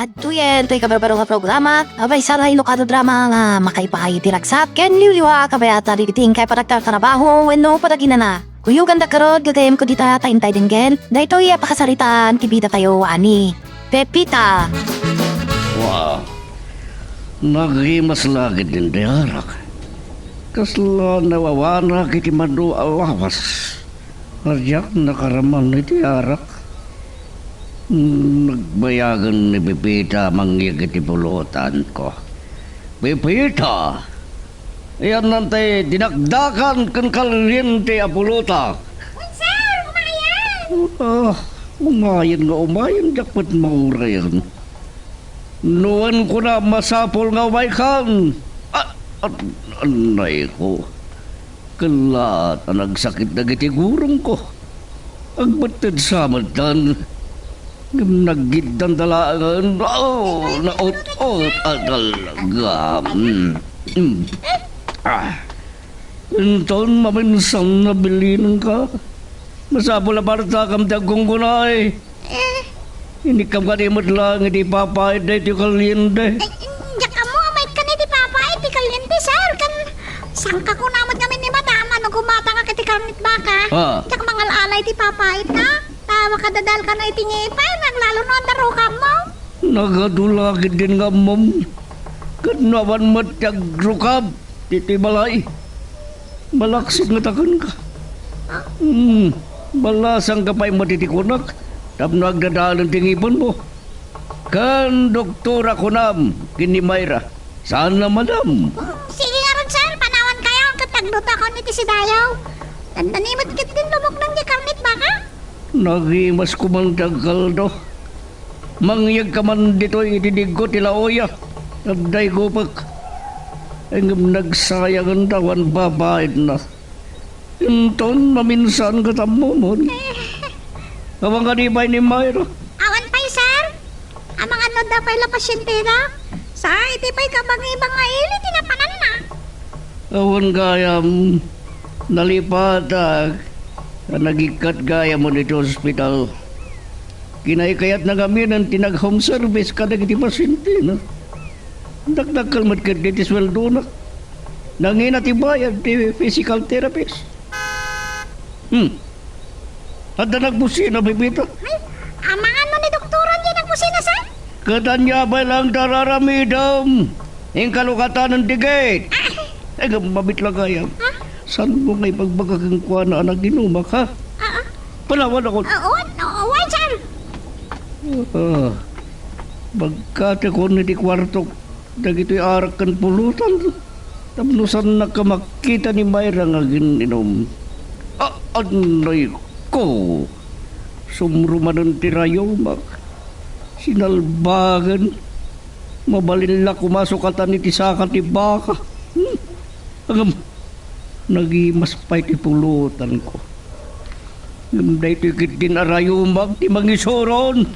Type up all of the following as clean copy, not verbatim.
At tuyen, to'y kabarbaro nga programa, abay saray lokado drama nga makaipahay tiraksat, ken liwliwa kabayata rigiting kay paraktar trabaho, wenno padagina na. Kuyugan da karod, gagayam ko dita taintay din gen, dahito'y pakasaritaan, kibida tayo ani. Pepita! Wow. Naghimas lagi din di harak. Kasla nawawana kiti madu alawas. Arjak nakaraman na di harak. Nagbayagan ni Pepita mangyag iti pulutan ko. Pepita! Iyan nantay dinakdakan kan kalyente a puluta. Sir, umayan! Umayan jakpat maura yan. Nuwan ko na masapol nga umay kan. Anay ko. Kalat ang nagsakit na gitigurong ko. Ang batid sa madan. Naggidan dalaan. Naot-ot at talaga. Inton maminsan nabilinan ka. Masapol na parta kam tagong kunay. Hindi kam kanimot lang, hindi papayad na ito kalyente. Diyak ka mo, may ka ni di papa, iti kalyente, sir. Sangka ko naman kami ni madama, no gumata nga kiti karnit baka. Diyak mangal alay di papayad na. Tawa ka dadal ka na iti ngipay, naglalo no ang darukam mo. Nagadulagid din nga mom. Kanawan matag rukab, titi balay. Malaksit nga takan ka. Balasang kapay matitikunak. Tapno agdadalan tingipon mo. Kan doktora ko nam, kini Mayra. Saan na madam? Sige nga ron, sir. Panawan kayo. Katagdota ko niti si Dayaw. Tandanimot kit din lumok ng di karnit baka. Nagimas ko man tagaldo. Mangyag ka man dito itidig ko tila oya. Nagday gupak. Ang nagsayang ang tawan babaid na. Inton maminsan katamo mo. Awang kanibay ni Mayra. Awan pa'y, sir. Amang ano daw pa'y la pasyente na. Sa iti pa'y kabang-ibang nga ili, tinapanan na. Awan gayam. Nalipatak. Nagikat gaya mo dito hospital. Kinaikayat na kami ng tinag-home service kada kiti pasyente na. Dagdag kalmat ka dito sweldo na. Nanginatibayad ti physical therapist. At na nagbusina, Pepita. Ay, amang ano ni doktoran yan ang kusina, sir? Katanya ba lang dararamidam? Yung kalukatan ng digit. Ay, mabit lang kaya. Saan mo ngay pagbagakang kuha na anak ginumak, ha? Palawan ako. Oo, sir. Bagkate ko ni di kwarto. Dagito'y arak kan pulutan. Tapnusan na kamakita ni Mayra nga gininom. Anay ko. Sumrumanan tirayomak. Sinalbagan. Mabalila kumasukatan ni tisakat ni baka. Agam. Nagimas pa'y tipulutan ko. Ngamday tikit din arayomak ti mangisoron.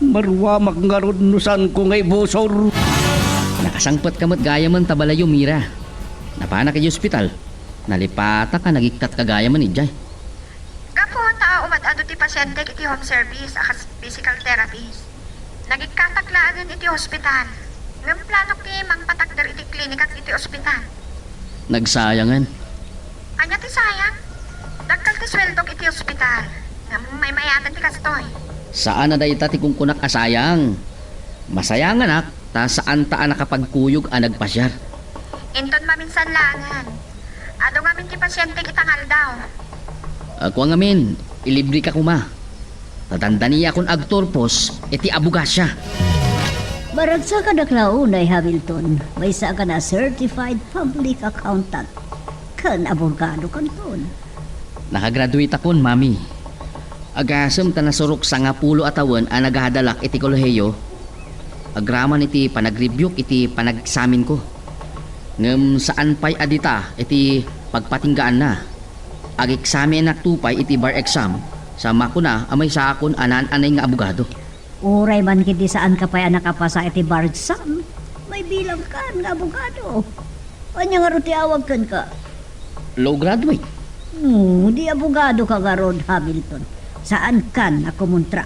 Marwamak nga ron nusan ko ngay busor. Nakasangpat kamot gaya man tabalayo mira. Napana kay ospital. Nalipata ka nagiktat ka gaya man ijay. Gapo ta umadado ti pasyente iti home service akas physical therapist. Nagikataklaan iti hospital. Ngem plano ti mangpatagder iti klinik at iti ospital. Nagsayangan. Anya ti sayang? Dagkal ti sweldo iti ospital. Ngem may mayatan ti kastoy. Saan na dayta ti kung kunak asayang? Masayangan ak, ta saan ta nakapagkuyog ang nagpasyar. Inton maminsan langan. Ado ngamin ti pasyente kitangal daw. Ako nga min, ilibre ka kuma. Tatandaniya akong agtorpos, iti abugasya. Barag sa kadaklaunay, Hamilton, may sa ka na certified public accountant. Kan abogado kanton. Nakagraduate akon, mami. Agasam ta nasurok sa nga pulo atawan ang naghadalak iti kolehiyo. Agraman iti panag-review iti panag-examin ko. Ngem saan pa'y adita iti pagpatinggaan na. Ag-examin na tupay iti bar exam. Sama ko na amay sa akon anan-anay nga abogado. Uray man kiti saan ka pa'y nakapasa iti bar exam. May bilang kan nga abogado. Anya nga ruti awag kan ka? Low graduate. Di abogado ka nga Rod Hamilton. Saan kan na kumontra?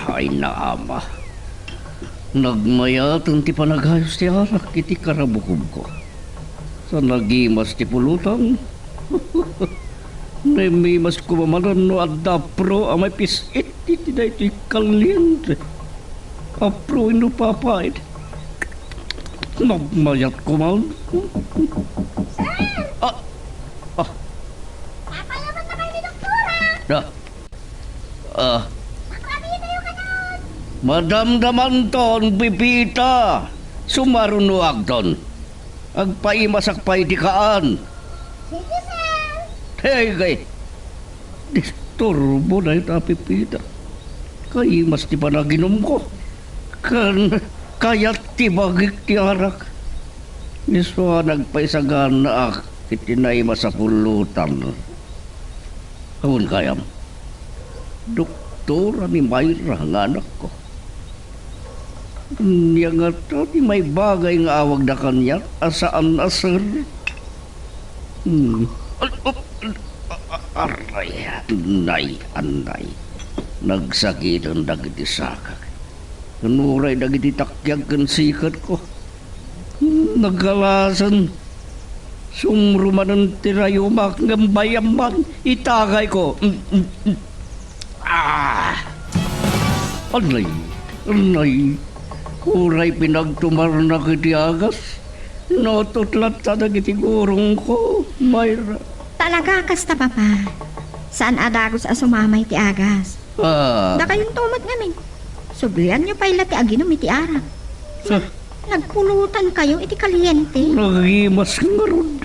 Ay naama. Nagmayatan ti panagayos ti arak iti karabukob ko. Sa nagimas ti pulutan. Namimas ko mamanan no adapro amay pisit iti na iti kalyente. Apro ino papait. Nagmayat ko man. Papayaman na kayo ni Doktora. Madamdaman ton, pipita. Sumarunuag ton. Agpaimasak pa itikaan. Sige, sir. Hey, disturbo na ito, pipita. Kaimas ti panaginom ko. Kayat ti bagik ti arak. Iswa nagpaisagan na itinayma sa pulutan. Kawun kayam. Doktora ni Mayra nga anak ko. Niya nga to, di may bagay nga awag na kanya. Asaan na, sir? Aray, anay. Nagsakitan dagiti sakak. Nuray dagiti takyag kan sikat ko. Nagalasan. Sumruman ng tirayumak ng bayaman. Itagay ko. Anay. Uray pinagtumar na kiti agas. Nototlat sa dagiti gurong ko, Mayra. Talaga kasta papa. Saan adagos a sumamay ti agas? Da kayong tumat ngamin. Sublian nyo pa'y ti aginom iti arak. Nagpulutan kayo iti kalyente. Nagimas nga ron.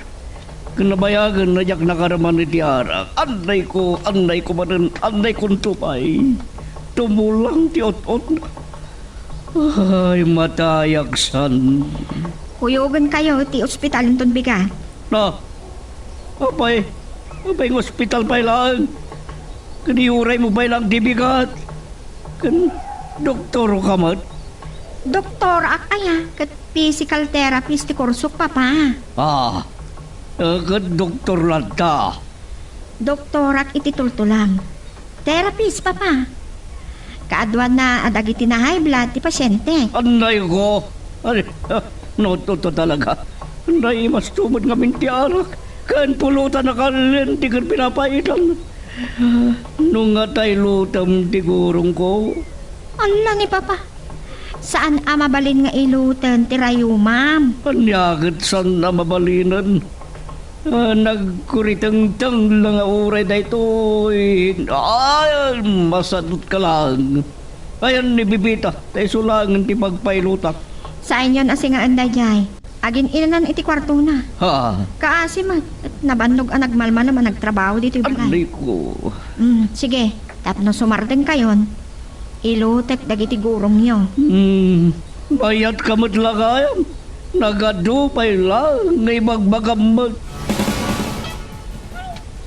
Kinabayagan na jak nakaraman iti arak. Anday ko manan, anday kong tupay. Tumulang ti ot-ot. Ay, matayagsan. Kuyogan kayo ti ospital yung bigat. Apay ng ospital pa ilang. Kaniuray mo ba ilang dibigat? Doktor ka mat? Doktor akaya kat physical therapist ti kursok papa. Doktor lanta. Doktorak iti tultulang. Therapist papa. Kaadwan na adagiti na high blood ti pasyente. Anay ko. Noto talaga. Anay mas tumod nga minti arak. Kan pulutan na kalin ti kan pinapaitan. Nung nga tayo lutam ti gurong ko. Ala ni papa. Saan mabalin nga ilutan ti rayumam? Anyagit saan na mabalinan. Nagkuritang-tang lang uray na ito. Ay, masadot ka lang. Ayan ni Bibita, tayo sulangan ti pagpailutak. Saan yon asi nga anday jay? Agin inanan iti kwarto na. Kaasi man, at nabannog ang nagmalman naman nagtrabaho dito yung Anay ko. Sige, tapno sumarting kayon. Ilutek dagiti gurong nyo. Bayat ka matlakayan. Nagadupay lang, ngay magbagamag.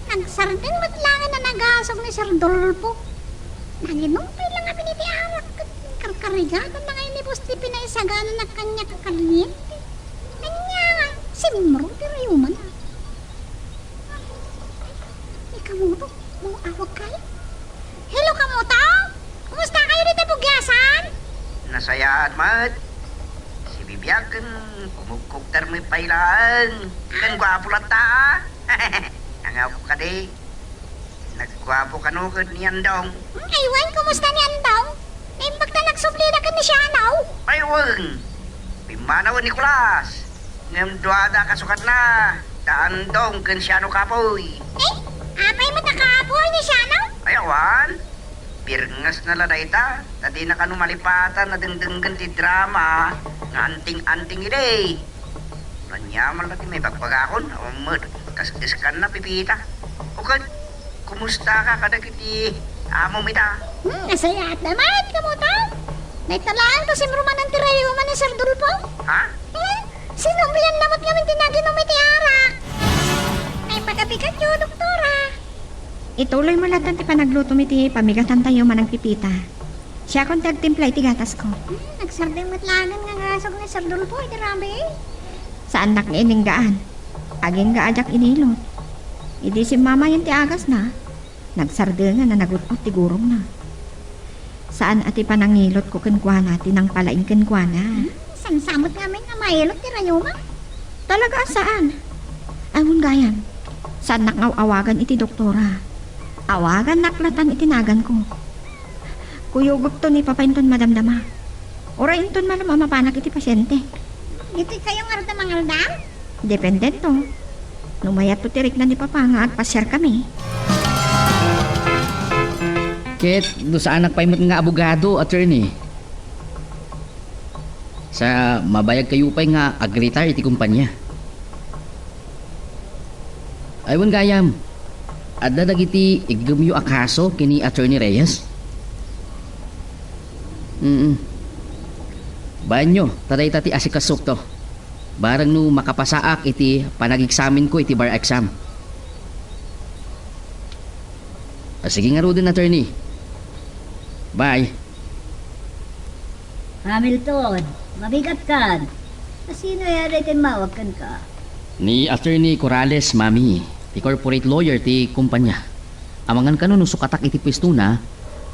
Nagsarding matlangan na nagasog ni Sir Dolpo. Naginumpay lang kami ni Tiarak. Karkarigagan na ngayon ni Busti pinaisagana na kanya kakaliente. Kanya nga, simro pirayuman. Kamuto, mau awag kayo? Hello, Kamuto! Kumusta kayo dito, Bugyasan? Nasayaan, mat. Si Bibiyagan, kumukuktar mo pailaan. Kan gwapo lang ta, Nangapo ka di. Naggwapo ka nukod ni Andong. Aywan, kumusta ni Andong? Naimbag na nagsublida ka ni siya, anaw? Aywan, Pimanaw Nicolas. Ngam duada kasukat na. Andong kan siya no kapoy. Apay mo nakaapoy ni siya, anaw? Ayawan. Pirngas na lada ita. Tadi na kanumalipatan na dengdenggan ti drama. Nga anting-anting ide. Nanyaman natin may pagpagakon. Amad, kasdiskan na pipita. Ukad, kumusta ka kadagiti amo mita? Nasayaat naman, Kamuto. Naitalaan ko si Mruman ng tirayuman ni Sir Dulpo. Ha? Sinumbiyan lamot kami tinaginom iti arak. May pagabigat yun, Doktora. Ituloy mo lahat ti panagluto iti pamigatan tayo manang pipita. Siya kong tagtimpla iti gatas ko. Nagsarding matlangan nga ngasog ni Sir Dulpo, iti rabi. Saan nak ining gaan? Aging gaajak inilot. Idi si mama yung ti agas na. Nagsardel na nagutot ti gurong na. Saan ati panangilot ko kenkwa natin ang palaing kenkwa na? Sansamot namin nga mailot ti Rayuma. Talaga saan? Ayun gayan. Saan nakawagan iti doktora? Awagan naklatan itinagan ko. Kuyugok to ni papainton madamdama. Orainton man mamapanak iti pasyente. Iti kayong arda mangaldam? Depende to. Numayat to tirik na ni papa nga agpasyar kami. Ket, do sa anak paimot nga abogado, attorney. Sa mabayag kayo pa'y nga ag-retire iti kumpanya. Aywan gayam, adda dagiti igumyo akaso kini Attorney Reyes. Banyo, taday tati asikasok to. Barang no makapasaak iti panag-examine ko iti bar exam. Sige nga rodin, attorney. Bye. Hamilton, mabigat ka. Sino yan ay timawag kan ka? Ni Attorney Corrales, mami. Ti corporate lawyer ti kumpanya. Amangan ka no sukatak iti pwesto na.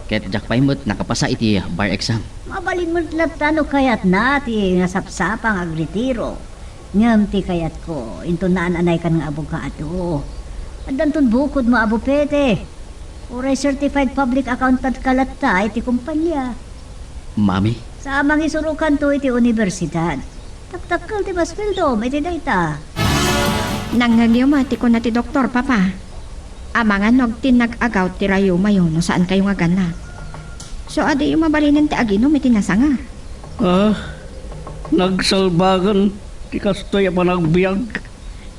Ket jak paimot nakapasa iti bar exam. Mabalin mo tano kayat na ti nasapsapang agretiro. Ngam ti kayat ko, into naan anay kan nga abogado. At danton bukod mo abupete. Uray certified public accountant kalata iti kumpanya. Mami, Sa amang isurukan to iti universidad. Taktakal ti Basfildo, iti dayta. Nangagyo mati ko na ti doktor, papa. Amangan nog tinag-agaw ti rayo mayo no saan kayo nga ganat. So adi yung mabalinan ti aginom iti nasanga. Nagsalbagan, ti kastoy pa nagbiag.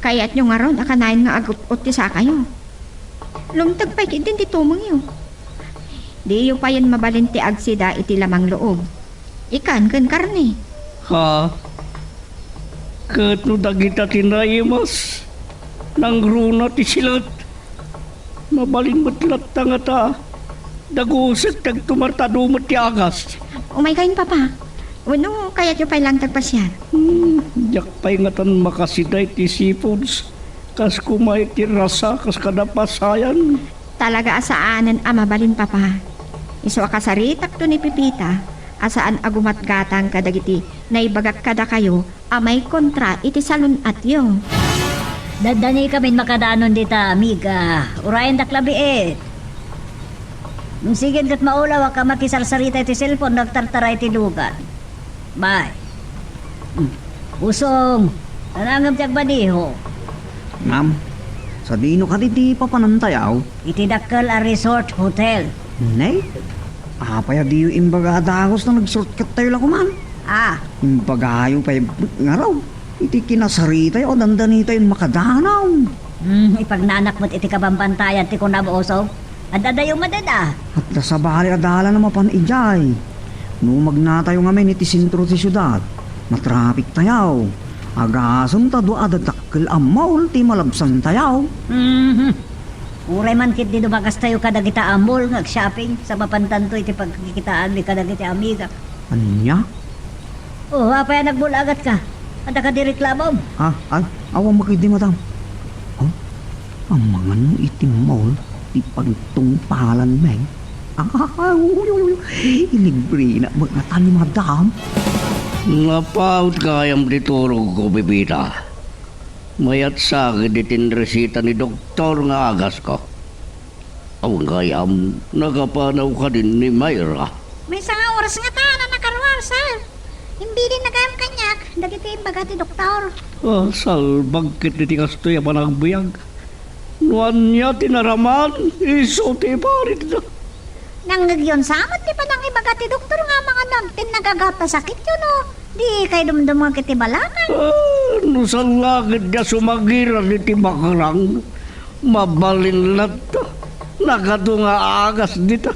Kaya't nyo nga ron, akanayin nga agot ti sa kayo. Lumtag pa din ti tumang yun. Di yung pa yan mabalin ti agsida iti lamang loob. Ikan kan karne. Ha? Kat no dagita tinayimas, nang runa ti silat. Mabalin mo't latang ata, dagusik tagtumartadumot ti agas. Umay kain papa. Uno, kaya't yung pa lang tagpasyar. Yak pa'y ngatan makasiday ti seafoods, kas kumay ti rasa, kas kadapasayan. Talaga asaanan mabalin papa. Iso akasaritak to ni Pipita, asaan agumat gatang kadagiti, naibagak kada kayo, amay kontra iti salun at yung. Dadani kami makadanon dita, amiga. Urayan da klabiit. Sige kat maulaw ka makisarsarita iti cellphone, nagtartara iti lugan. Bye. Usong, nanangam tiyag badiho. Ma'am, sa dino ka di papanantayaw? Iti dakkel a resort hotel. Nay, apaya di yung imbagadagos na nag-shortcut tayo lang kuman. Ah, Imbagayo pa yung nga raw. Iti kinasarita o dandanita yung makadanaw. ipagnanak mo't iti kabambantayan ti kunabosog. Adadayo madada. At nasabali adala na mapanijay. No magnatayo nga men iti sentro ti syudad. Matrapik tayaw. Agasam ta do adadakkel amaw ti malabsan tayaw. Uray man kit di dumagas tayo kadagita amol shopping sa mapantanto iti pagkikitaan ni kadagiti amiga. Anya? Oh, apa yan nagbulagat ka? Ada ka direklamom? Awang makidi madam. Oh, ang mga nung iti mall, di pagtungpalan men. Ilibre na magatan ni madam. Napaut kayam ditulog ko, bibita. Mayat sakit ditin resita ni doktor nga agas ko. Awang kayam, nagapanaw ka din ni Mayra. May nga oras nga ta na nakaruar, sir. Hindi din nagayam kanyak. Dagiti imbaga ti doktor. Salbag kit iti kastoy pa nagbuyag. Nuan niya tinaraman, iso ti parit na. Nanggagyon samot di pa nang ibaga ti doktor nga mga nagtin nagagata sakit yun o. Di kay dumdum nga kiti balakan. No sa langit niya sumagiran iti makarang. Mabalin lang to. Nagado nga agas dito.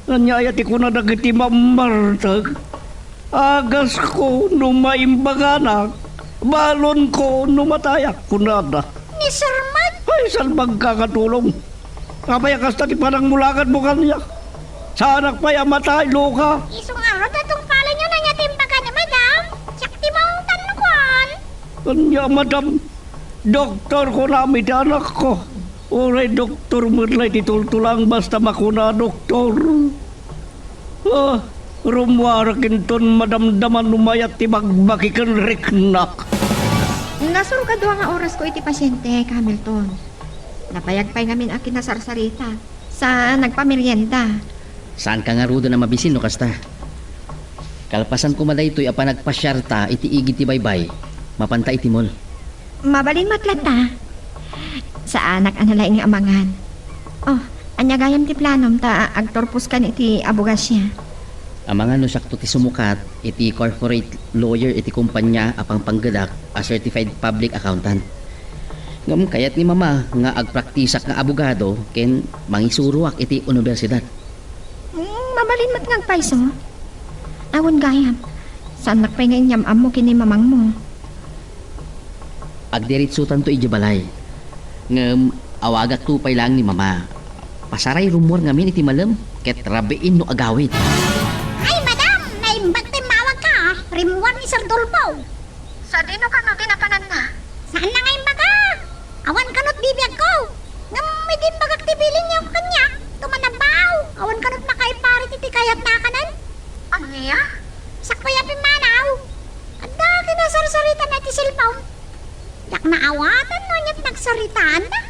Nanyayat ko na dagiti mamartag. Agas ko numaimbaganak. Balon ko numatayak kunada. Ni Sir Mike. Ay, salbag kakatulong. Kapaya kasta ti parang mulakan mo kanya. Sa anak pa yung matay, loka. Isong araw datong pala nyo na niya timbaga ni madam. Sakti mong tanukuan. Kanya, madam. Doktor ko namin ti anak ko. Oray, doktor mulay titultulang basta makuna, doktor. Rumwarakin ton madamdaman lumayat ti magbakikan riknak. Nasuro ka duwa nga oras ko iti pasyente, Hamilton. Napayagpay ngamin akin na sarsarita sa nagpamerienda. Saan ka nga rudo na mabisin no kasta? Kalpasan ko maday ito'y apa nagpasyarta iti igid ti baybay. Mapanta iti mol. Mabalin matlata. Sa anak analaing nga amangan. Oh, anya gayam ti planom ta agtorpus kan iti abogasya. Amangan no sakto ti sumukat iti corporate lawyer iti kumpanya apang panggadak a certified public accountant. Ngam kayat ni mama nga agpraktisak nga abogado ken mangisuruak iti universidad. Mabalin mat nga paiso. Awon gayam. Saan nakpay nga inyam amo kini mamang mo? Agdiritsutan to ijabalay. Ngam awagak tupay lang ni mama. Pasaray rumor ngamin iti malam ket rabiin no agawid. Ay, madam! Naimbag tayo mawag ka, ah. Rimuan ni Sir Dulpo. Sa dino ka no tinapanan na? Saan na nga imbaga? Awan kanot bibiyag ko. Ngam may din bagak tibilin niya ko kanya. Tumanabaw. Awan kanot makaiparit iti kayat na kanan. Ano niya? Sakpaya pimanaw. Anda kinasarsarita na ti silpaw. Yak naawatan mo niya't nagsaritaan na.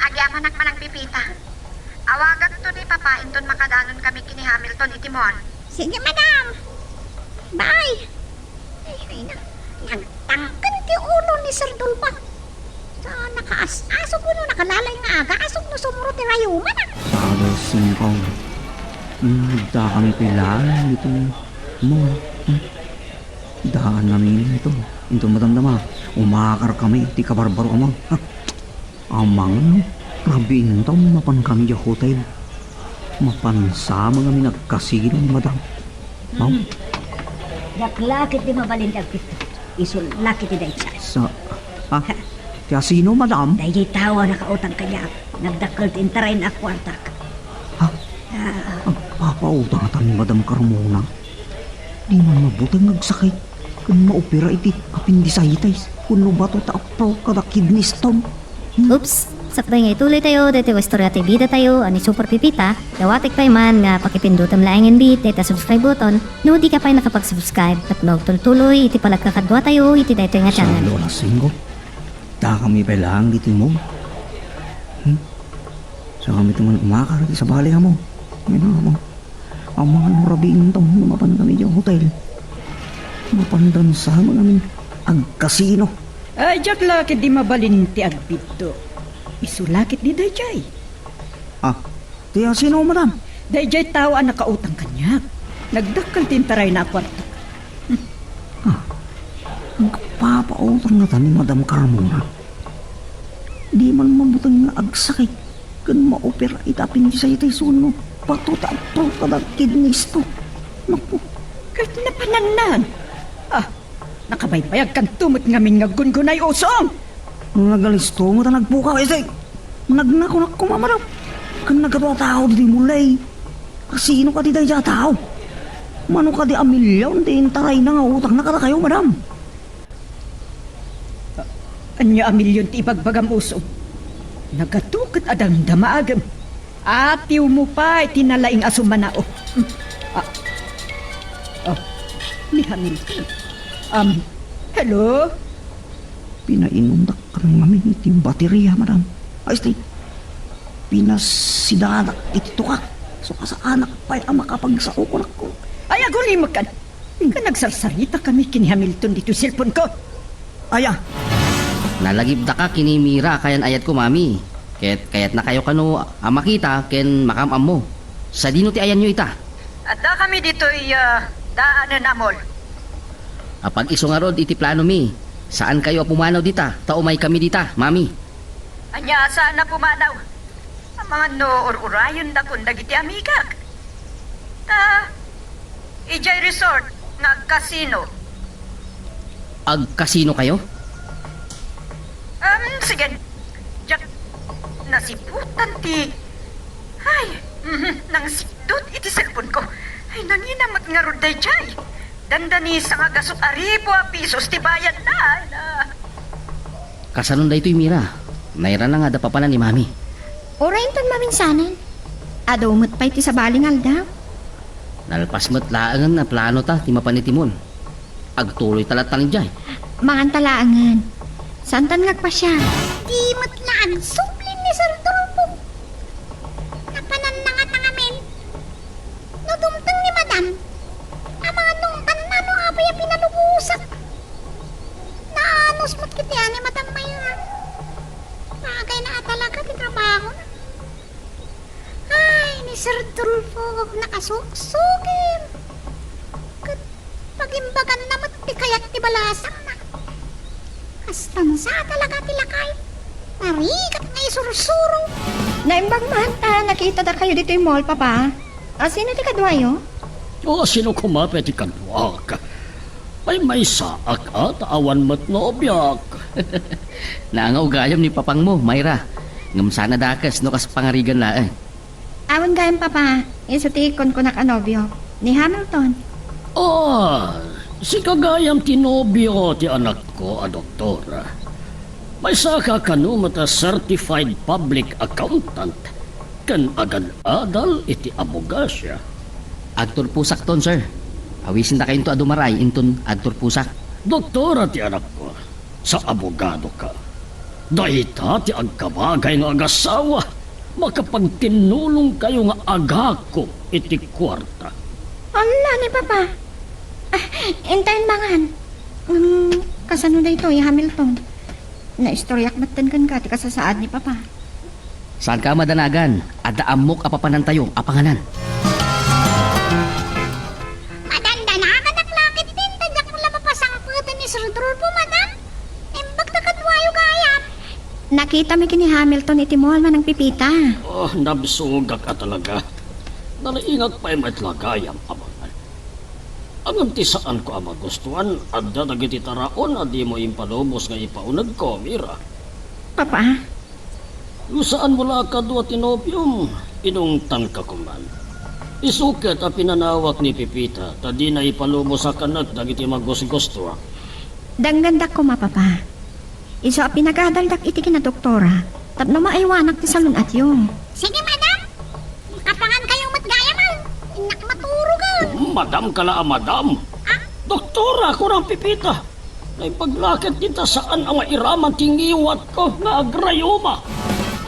Agyaman manang pipita. Awagan to ni Papa inton makadanon kami kini Hamilton iti mon. Sige, madam. Bye. Ay, na. Nagtangkan ti ulo ni Sir Dulpo. Sa nakaas-asok mo no, nakalalay nga aga. Asok no sumuro ti rayuman ah. Father Singkong. Da kami pilalan ito mo. Daan namin ito. Ito madamdama. Umakar kami. Di ka barbaro amang. Amang. Rabiin taon mapan kami di hotel. Mapansama kami nagkasilan, madam. Mau? Yaklakit di mabalin ti agpito. Isulakit ti daychay. Sa... Ha? Kaya sino, madam? Dayjay tawa nakautang kanya. Nagdakal ti intarain na kwartak. Ha? Papautang atan ni Madam Carmona. Di man mabutang nagsakit. Kung maopera iti appendicitis. Kuno ba to taapaw kada kidney stone? Oops! Sakbay nga ituloy tayo, dito istorya tayo bida tayo, ani Super Pipita, dawatik pa man nga pakipindutam laing hindi, dito subscribe button, no di ka pa nakapag-subscribe, at tuloy iti palagkakadwa tayo, iti dito nga Sa channel. Lola Singo. Da kami pailangan dito mo. Sa kami tuman umakar iti sa bali mo. Ngayon mo. Ang mga nurabiin tong mapan kami di hotel. Mapandan sa mga agkasino. Ay, jak lakit di mabalin ti agpito. Isulakit di dayjay. Tiya sino, madam? Dayjay tao ang nakautang kanya. Nagdakal tintaray na kwarto. Ang kapapautang na ni Madam Carmona. Di man mabutang nga agsakit. Kan maopera itapin di sa itay suno. Patutapaw kada kidney stone. Naku. Kahit napanangnan. Nakabaybayag kan tumot ngamin nga gungunay usong. Nagalisto mo ta nagpukaw isay. Nagnako mamaraw. Kan nagkatawa tao di mulay. Kasino ka di tayo tao? Mano ka di amilyon di intaray na nga utang na kata kayo, madam. Anya amilyon ti ibagbagam usong. Nagatukot adang damaagam. Atiw mo pa itinalaing asumanao. Ni Hamilton. Hello? Pinainom na kami mamin iti baterya, madam. Ay, stay. Pinasidanak iti tukak. So, sa anak pa ang makapagsaukon ako. Ay, agulimag ka. Ka nagsarsarita kami kini Hamilton dito silpon ko. Aya, Nalagib da ka kini Mira kayan ayat ko mami. Kayat na kayo kano makita ken makamam mo. Sa dino ti ayan nyo ita. At da kami dito daanan amol. Apag iso nga rod iti plano mi. Saan kayo pumanaw dita? Taumay kami dita, mami. Anya saan na pumanaw? Ang mga urayon da kung dagiti amigak. Ijay Resort nga casino. Ag kasino kayo? Sige. Jak, nasiputan ti. Ay, nang sidot iti cellphone ko. Ay, nanginamat nga roday jay. Dandani sa nga gasok aribo a pisos ti bayad na. Kasanon da ito'y Mira. Naira na nga da pa pala ni mami. Orayin ton maminsanan. Adumot pa iti sa balingal daw. Nalpas mo't laangan na plano ta, ti mapanitimon. Agtuloy talat taling jay. Mangan talaangan. Santan ngag pa siya. Di matlaan, suplin ni Sir Tulpo. Napananangat ang amin. Nadumtang ni Madam. Ang mga nungtan na no nga ba yung pinalubusak. Naanos mo't kitiyan ni Madam Mayra. Bagay na talaga ti trabaho na. Ay, ni Sir Tulpo nakasuksugin. Pagimbagan naman ti kayat ti balasang na. Kastansa talaga ti lakay. Narikat nga isursuro. Naimbang man ta, nakita da kayo dito yung mall, papa. Sino ti kadwayo? O sino kumapit ikanwak? May saak at awan mo't nobyak. Naangaw gayam ni papang mo, Mayra. Ngam sana dakas no kas pangarigan la eh. Awan gayam, papa. Isutikon ko nakanobyo. Ni Hamilton. Si kagayam tinobyo ti anak ko, doktora. May saka mata certified public accountant. Kan agad-adal iti abogasya. Agtor pusak ton, sir. Awisin ta kayo to adumaray, inton agtor pusak. Doktora ti anak ko, sa abogado ka. Dahita ti agkabagay nga agasawa. Makapagtinulong kayo nga agako iti kwarta. Ala ni papa. Intayin mangan. Kasano na ito, Hamilton? Naistoryak matan kan ka, ti kasasaad ni papa. Saan ka madanagan? Ada amok apapanan tayo, apanganan. Madandanagan at lakit din. Tadyak mo lang mapasang putin ni Sir Tulpo, Madam. Imbag na kadwayo gayam. Nakita mi kini Hamilton iti mall man ang pipita. Nabisugak ka talaga. Nalaingat pa yung matlagayam, amangan. Ang saan ko ang magustuhan, at dadagiti taraon, at di mo impalubos nga ipaunag ko, Mira. Papa, Saan mo la kadwa tinopium? Inungtan ka kuman. Isuket a pinanawak ni Pipita, ta di na ipalubos sa kanak, dagiti magusgusto. danggandak ko mapapa. Iso a pinagadaldak iti kina doktora. Tapno maaywanak ti salon at yung. Sige, Madam. Makapangan kayong matgayaman. Inak maturugan. Madam kala madam. Doktora ko ng Pipita. Ay paglakit kita saan ang mairaman tingiwat ko na agrayoma.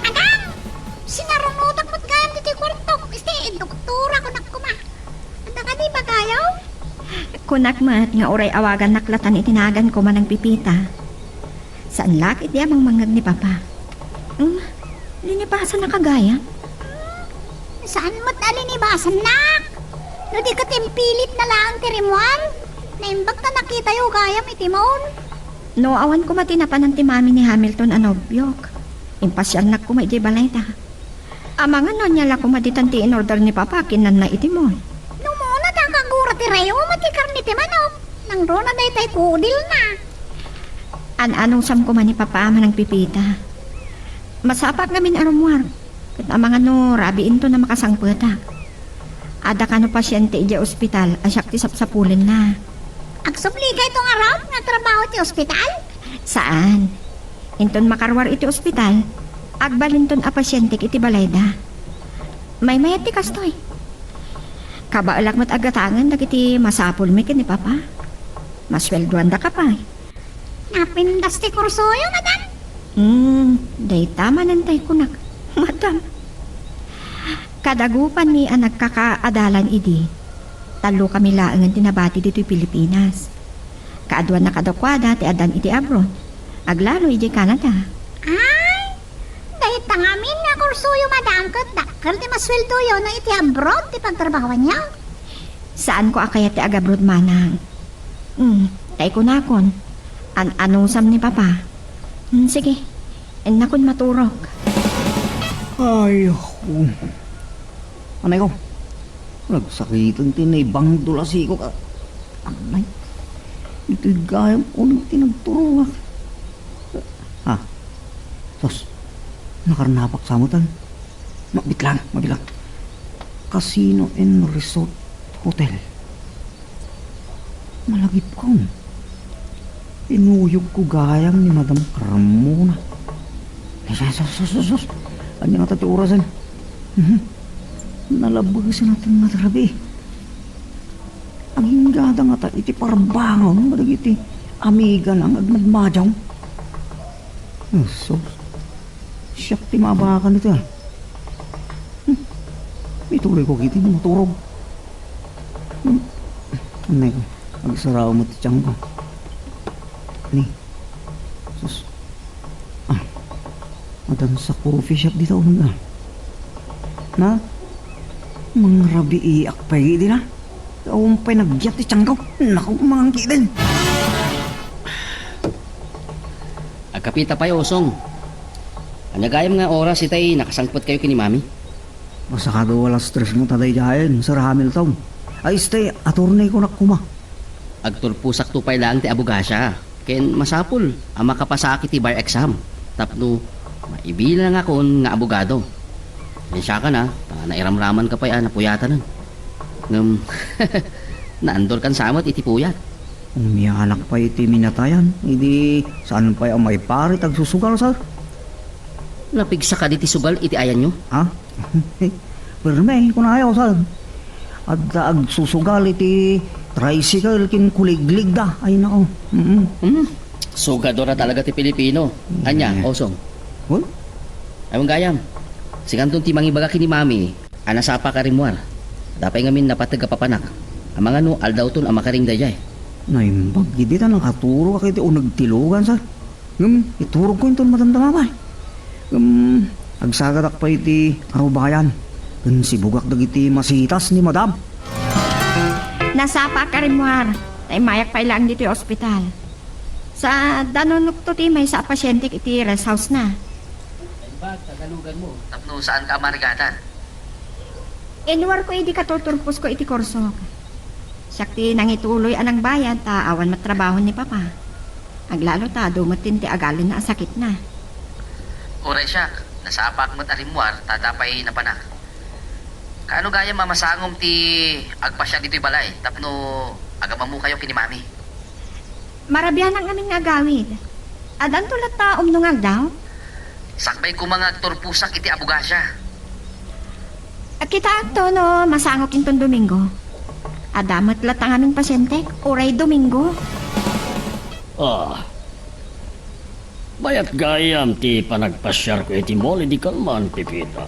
Madam, sinarunutak matgayam dito yung kwarto. Doktora ko nakuma. Anda ka di magayaw? Kunak mat nga oray awagan naklatan itinagan ko man ang pipita. Saan lakit di amang mangag ni papa? Linipasan na kagaya? Saan mo't alinibasan, nak? No di ka timpilit na lang tirimuan. Naimbag na nakita yung gayam itimon. No awan ko matinapan ng timami ni Hamilton anobyok. Impasyal na ko may di balay ta. Amangan no niya la ko matitanti in order ni papa kinan na itimon. No muna ta kagura ti rayo matikar ni timanok. Nang doon na day tay kudil na. Anong sam ko man ni papa man ang pipita. Masapak namin arumwar. Kat amangan no rabiin to na makasangpeta. Ada ka no pasyente ija ospital asyak ti sapsapulin na. Agsubli ka itong araw nga trabaho ti ospital? Saan? Inton makarwar iti ospital, agbalinton a pasyente iti balayda. May mayat ti kastoy. Kabaalak mat agatangan dagiti masapul mi ken ni papa. Masweldoan da ka pa. Napindas ti kursoyo, Madam. Day tama nantay kunak. Madam. Kadagupan ni ang nagkakaadalan idi. Talo kami laangan tinabati dito'y Pilipinas. Kaaduan na kadakwada ti adan iti abroad. Aglalo iti Canada. Ay, dahil tangamin nga kursoyo, Madam, kat dakal ti masweldo yun na iti abroad ti pagtrabahoan niya. Saan ko akaya ti agabroad manang? Tay ko nakon. Anong sam ni papa? Sige, nakon maturok. Ay, anay ko. Nagsakitan tinibang tulasi ko ka. Anay. Ito'y gayam ko nang tinagturo nga. Sos, nakarnapak sa mutan. Mabitlang. Casino and Resort Hotel. Malagip ko. Inuyog ko gayam ni Madam Carmona. Sos. Anya nga tayo orasan. Nalabasan natin nga tarabi. Ang hingada nga tayo iti parbangon. Madag iti amiga nang agmadmadyaw. So, siyak ti mabakan ito. Ituloy ko kiti mo maturog. Anay ko, agsaraw mo ti tiyang ko. Ni, sus. Madan sa coffee shop dito na. Na? Mga rabi iyak pa di na. Kaumpay nagyat ti tiyang ko. Naku, mga din. Agkapita pa Osong. Anyagayam nga oras itay nakasangpot kayo kini mami. Masakado wala stress mo taday dyan, Sir Hamilton. Ay, stay, aturnay ko na kuma. Agtulpusak tupay lang ti abogasya. Ken masapul, ang makapasakit ti bar exam. Tapno, maibila nga kon nga abogado. Siya ka na, nairamraman ka pa yan, napuyatan nun. Naandor kan samot iti puyat. Umiyanak pa iti minatayan. Hindi, saan pa ang may pari tagsusugal, sir? Napigsa ka diti sugal iti ayan nyo. Ha? Pero may, kung ayaw, sir. At agsusugal iti tricycle kin kuliglig da. Ay, nako. Sugadora talaga ti Pilipino. Anya, Osong. What? Ayong gayam. Sigantong ti mangibaga kini mami, anasapa ka rimwar. Dapay ngamin napatag papanak. Ang mga no, aldawton ang makaring dayay. Naimbag, hindi na nakaturo ka kiti o nagtilugan, sir. Iturog ko yung madamdama ba? Agsagadak pa iti karubayan. Si bugak dagiti masitas ni madam. Nasapa ka rin mo, tay mayak pa ilang dito yung ospital. Sa danunok to ti may sa pasyente iti rest house na. Tagalugan mo. Tapno saan ka marigatan? Inwar ko iti katuturpos ko iti korsok. Sakti nang ituloy anang bayan ta awan matrabaho ni papa. Aglalo ta dumatin ti agalon na sakit na. Oray siya, nasapak mo't arimwar, tatapay na panak. Kaano gaya mamasangom ti agpasya dito'y balay, tapno agamamu kayo kini mami. Marabyan ang aming agawid. Adan tulat ta umnungag daw. Sakbay ko mga aktor pusak iti abogasya. At kita to no, masangok intong Domingo. Adamat latangan ng pasyente, oray Domingo. Bayat gayam ti panagpasyar ko iti medical man, Pipita.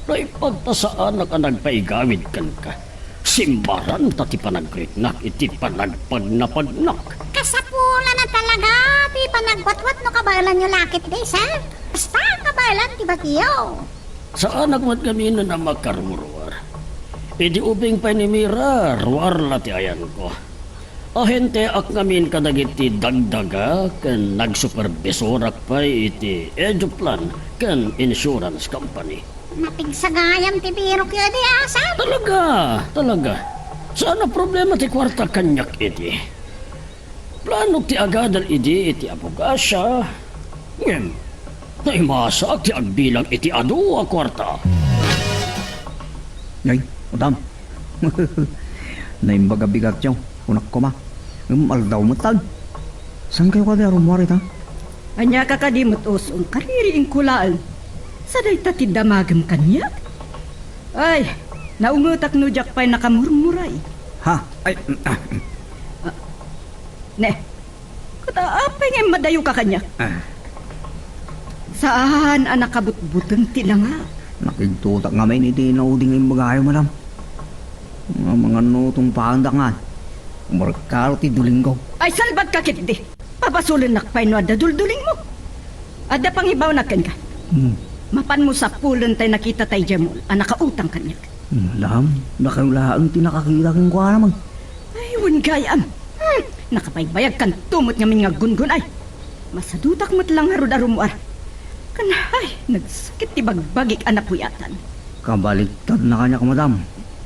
Na ipagtasaan na ka nagpaigawid kan ka. Simbaran ta ti panagritnak iti panagpagnapagnak. Kasapula na talaga, ti panagwatwat no kabalan nyo lakit day, sir. Basta kabalan ti batiyo. Saan agmat kami na makarmuruar? Idi ubing pa ni Mira, ruar la ti ayan ko. Ahente ak ngamin kadagiti dagdaga ken nagsuperbisorak pa iti eduplan ken insurance company. Napigsagayam ti biro kyo di asap. Talaga. Saan ang problema ti kwarta kanyak iti? Plano ti agadal iti abogasya. Ngem, naimasa ti agbilang iti adu a kwarta. Ay, madam. Naimbaga bigat yaw. Unak ko ma. Aldaw mo tag. Saan kayo ka di arumwarit ha? Anya ka kadimot Osong, kaririing kulaan. Saday tati damagam kanya? Ay, naungutak no jak pa'y nakamurmuray. Ha? Ay, Ne, kutaapay nga madayo ka kanya. Saan ang nakabutbutang tilanga? nakigtutak nga may niti nauding yung bagayo madam. Mga nutong paandak nga. Umarkaro ti duling ko. Ay, salbat ka kitdi. Papasulun nakpay no ada dulduling mo. Ada pang ibaw na kan ka. Mapan mo sa pulon tayo nakita tayo dyan mo. Ang nakautang kanya. Alam, nakaulaan tinakakita kong kuha naman. Ay, gayam. Nakapaybayag kan tumot nga nga gungun ay. Masadutak mo't lang harod arumuar. Kanay, nagsakit tibagbagik anak puyatan. Kabaliktad na kanya ka madam.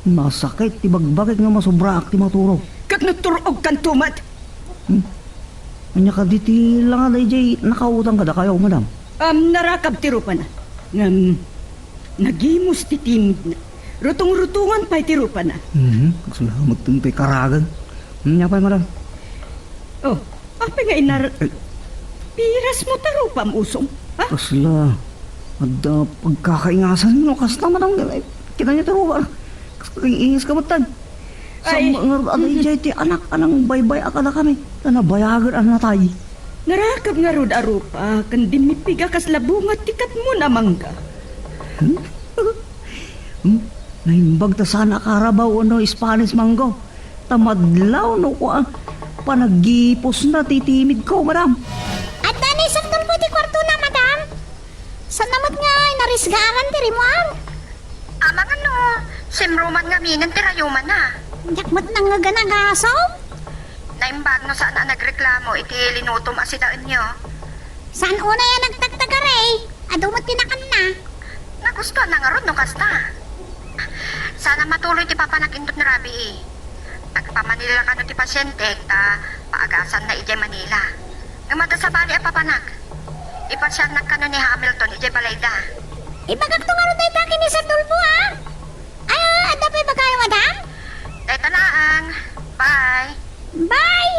Masakit tibagbagik nga masobra ak ti maturo. Kag naturog kan tumat. Kanya ka diti lang nga dayjay nakautang ka da kayo madam. Narakab tiro pa na. Nagimos titimid na. Rutong-rutungan pa'y tiro pa na. Salamat tong tay karagan. Nya pa madam. Oh, apa nga inar... Piras mo taro pa Usong. Ha? Kasla. At pagkakaingasan mo, kas naman ang kita niya taruwa. Ingis ka matan. Sa Ay. mga aday jay ti anak anang baybay akala kami. Tanabayagan ang natay. Narakab nga rod arupa, kan dimipiga kas labungat tikat mo namang ka. Naimbag ta sana karabaw ano Spanish manggo. Tamadlaw no ko ang panagipos na titimid ko, madam. At dani sa po ti kwarto na, madam. Sa namat nga ay narisgaan ti rimuan. Amang ano, simruman nga minan tirayuman na. Yakmat nang nga ganagasaw. Naimbag no saan na nagreklamo, iti linutom asidaan nyo. Saan una yan nagtagtagaray? Adumot tinakan na. Nagustuhan na nga ron no kasta. Sana matuloy ti papanakindot na rabi eh. Nagpamanila ka no ti pasyente, paagasan na ije Manila. Ngamata sa bali ang papanak. Ipasyanak ka no ni Hamilton, ije Balayda. Ibagak to nga ron tayo takin ni Sir Tulfo, ha? Ay, adapay ba kayo, madam? Dahil tanaang. Bye. Bye!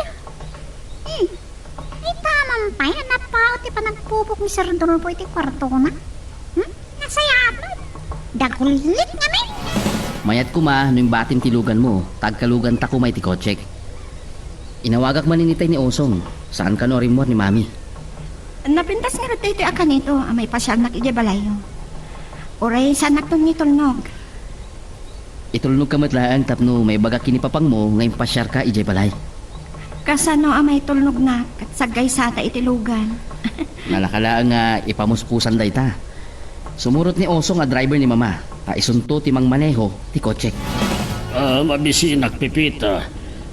Ay, tamang pa. Hanap pa ako ti panagpupok ni Sir Tulfo iti kwarto na. Nasayap na. Dagulit nga na. Mayat ko ma, no yung batim tilugan mo, tagkalugan ta ko may tikotsek. Inawagak maninitay ni Osong, saan ka no rin mo ni Mami? Napintas nga rin tayo akan ito, may pasyanak ije balayo. Oray, sanak to ni tulnog. Itulnog ka matlaan tapno may bagak kinipapang mo ngayon pasyar ka ije balay. Kasano amay tulnog na, kat sagay sata itilugan. Nalakalaan nga ipamuspusan day ta. Sumurot ni Osong nga driver ni Mama, isunto timang maneho ti kotsek. Mabisinak pipita.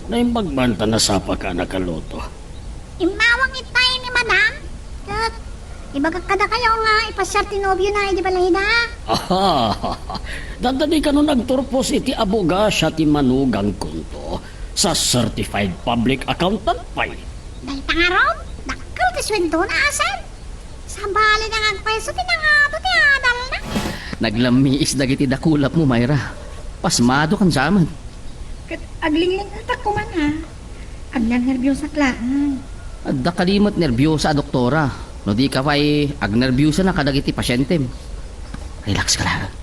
Naimbagmanta na sapa ka nakaloto. Imawang itay ni madam. Kat, ibagak kada kayo nga ipasyar tinobyo na, di ba na? Aha! Dadali ka no nagturpos iti aboga siya ti manugang kunto sa Certified Public Accountant pay. Dahil tangaron, nakal ti swento na asan. Sa bali na nga peso, tinangato ti adal na. Naglamiis dagiti dakulap mo, Mayra. Pasmado kan saman. Kat aglingling atak ko man ha. Agnernerbyo sa klaan. Adda kalimot nervyosa a doktora. No di ka pa'y agnervyosa na kadagiti pasyentem. Relax ka lang.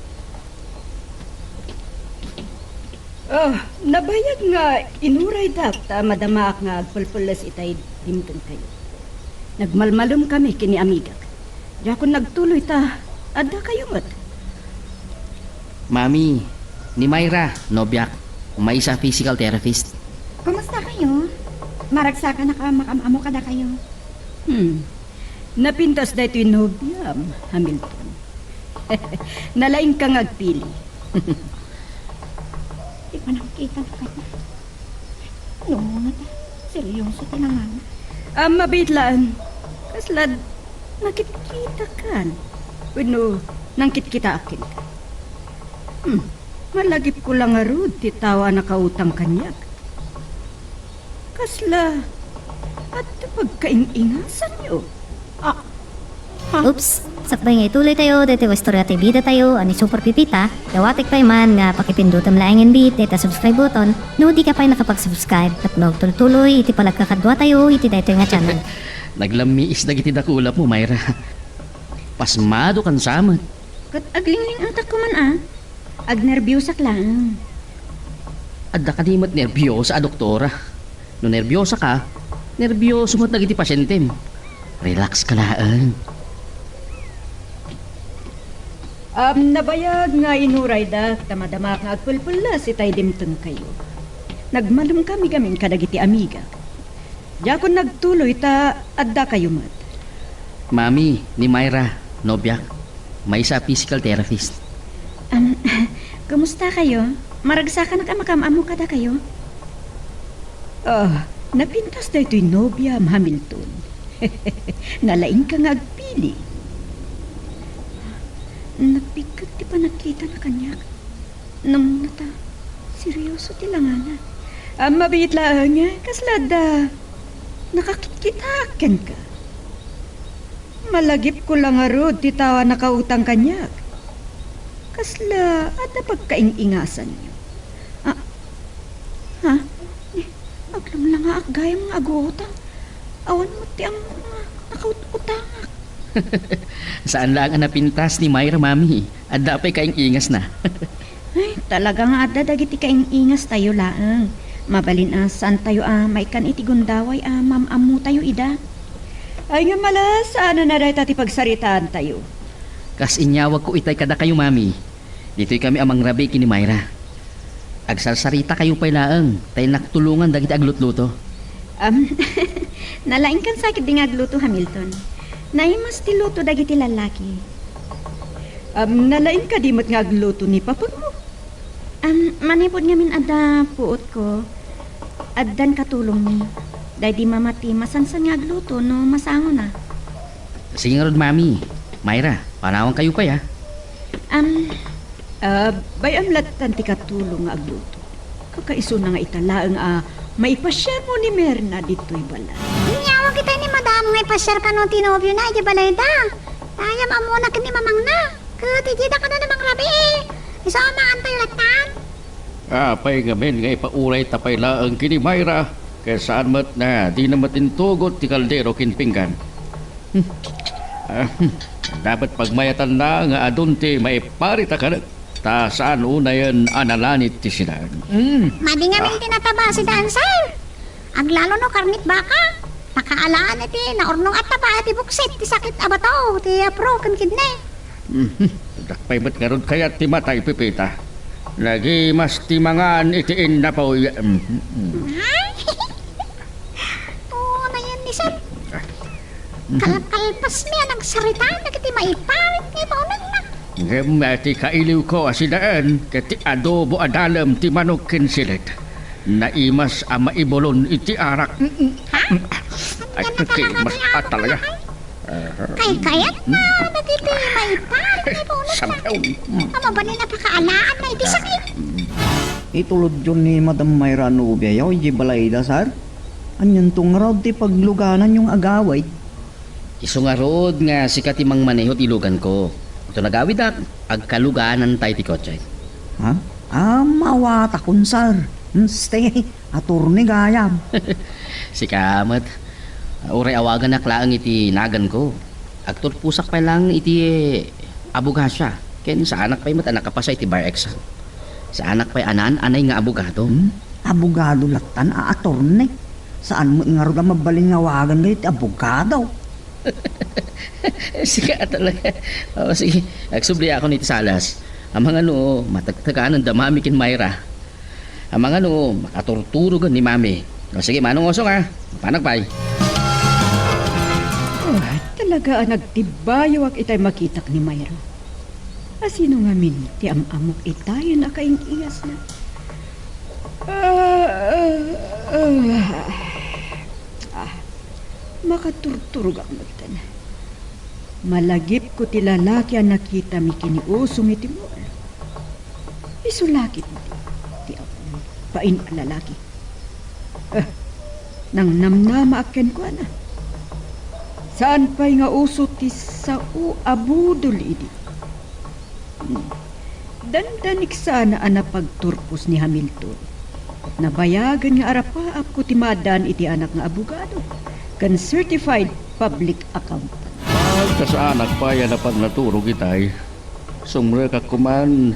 Nabayag nga inuray dapta madamaak nga agpulpulas itay dimton kayo. Nagmalmalom kami kini amigak. Diya ko nagtuloy ta, adda kayo mat. Mami, ni Mayra, nobyak, may isa physical therapist. Kumusta kayo? Maragsakan na ka, makamamo ka na kayo. Napintas da ito'y nobyam, Hamilton. Nalaing kang agpili. Di pa nakikita na kanya. Ano muna ta? Seryoso tinangan. Mabitlaan. Kaslad, nakikita kan. Bueno, nangkit-kita akin ka. Malagip ko lang nga rod, titawa na kautang kanyak. Kasla, at pagkaingasan nyo. Oops! Sakbay nga ituloy tayo, dito istorya tayo bida tayo, ani Super Pipita, dawatik pa man nga pakipindutam laing bit, dito subscribe button, no di ka pa nakapag-subscribe, at no tuloy iti palagkakadwa tayo, iti dito nga channel. Naglamiis dagiti dakulap mo, Mayra. Pasmado kan saman. Kat aglingling ang takuman Agnerbyusak lang. Adda kalimot nervyosa a doktora. No nervyosa ka, nervyoso mo't dagiti pasyentem. Relax ka lang. Nabayag nga inuray da, tamadamak nga agpulpulas itay dimton kayo. Nagmalum kami gamin kadagiti amiga. Diya ko nagtuloy ta, adda kayo mat. Mami, ni Mayra, nobyak, may isa physical therapist. Kumusta kayo? Maragsakan na ka makamamo ka da kayo? Napintas da ito'y nobya, Hamilton. Nalaing ka nga agpili. Nagbigat di pa nakita na kanya. Nang nata, seryoso ti langanan. Mabitlaan nga, kaslada. Nakakikitaken ka. Malagip ko lang nga rod, titawa na kautang kanyak. Kasla, at pagkaingasan niyo. Aglam lang nga gaya mga agutang. Awan mo ti ang nakautang. Saan lang ang napintas ni Myra, mami? At dapay kaing ingas na. Ay, talaga nga adda dagiti kaing ingas tayo laang. Mabalin saan tayo may kan iti gundaway mamamu tayo ida. Ay nga malas, ano na dahi tati pagsaritaan tayo. Kas inyawag ko itay kada kayo, mami. Dito'y kami amang rabi kini Myra. Agsarsarita kayo pa'y laang. Tayo naktulungan dagiti aglutluto. Nalaing kan sakit di nga agluto, Hamilton. Naimas ti luto dagiti lalaki. Nalaing ka di mat nga agluto ni papag mo. Manipod nga min ada puot ko. Addan katulong ni. Dahil di mamati masansan nga agluto no masango na. Sige nga rod, mami. Myra, panawang kayo pa ya. Bayam latan ti katulong nga agluto. Kakaiso na nga italaang maipasyar mo ni Merna dito'y balay. Niyawag kita ni madam nga ipasyar ka nung tinobyo na, di balay da. Tayam amuna ka ni mamang na. Katijida ka na namang rabi eh. Isamaan tayo latan. Apay ngamin nga ipauray tapay laang kini Myra. Kaya saan mat na di na matintugot ti kaldero kinpinggan. Dapat pagmayatan na nga adunti maiparita ka na. Ta saan unayan analanit ti sinan. Madi nga min tinataba si dancer. Aglalo no karnit baka. Nakaalaan iti naurnong at taba iti buksit ti sakit abato ti broken kidney. Dakpay mat nga rod kaya ti matay pipita. Lagi mas timangan itiin na pa uya. Oo na yan ni sir. Kalpas niya nagsarita nagiti maiparit ni Paunan na. Ngem ti kailiw ko asidaan kati adobo adalam ti manok kinsilit. Naimas ang maibolon iti arak. Ay, mas talaga. Kayat na nagiti maiparit ni Paunan na. Sampaw. Ama ba ni napakaalaan na iti sakit? Itulod yun ni Madam Myra Nubia yaw, di balay da, sir? Anyan tong raw ti pagluganan yung agaway. Iso nga rod nga sikat imang manehot ilugan ko. Ito nagawid agkaluganan tayo ti kotse. Ha? Mawata kun, sir. Stay, aturni gayam. Sikamat. Uray awagan na klaang iti nagan ko. Aktor pusak pa lang iti abugasya. Ken sa anak pa'y mata nakapasa iti bar exam. Sa anak pa'y anay nga abogado. Abogado latan aturni. Saan mo nga rin mabaling awagan gayit abogado? Sika talaga. O sige, nagsubli ako niti salas. Ang mga matagtagaan ng damami kin Myra. Ang mga makaturturugan ni mami. O sige, manong osong panagpay. Talaga nagtibayo ak itay makitak ni Myra. Asino nga min ti amok itayo na kaing iyas na. Makaturturog ang magtan. Malagip ko ti lalaki ang nakita mi kiniusong iti mo. Isulakit mo ti ako. Pain ang lalaki. Nang namnama aken ko na. Saan pa'y nga uso ti sa abudol idi? Dandanik sana ang napagturpos ni Hamilton. Nabayagan nga arapaap ko ti madan iti anak nga abogado. Kan certified public accountant. Pagka sa anak pa yan na pag naturog itay. Sumre ka kuman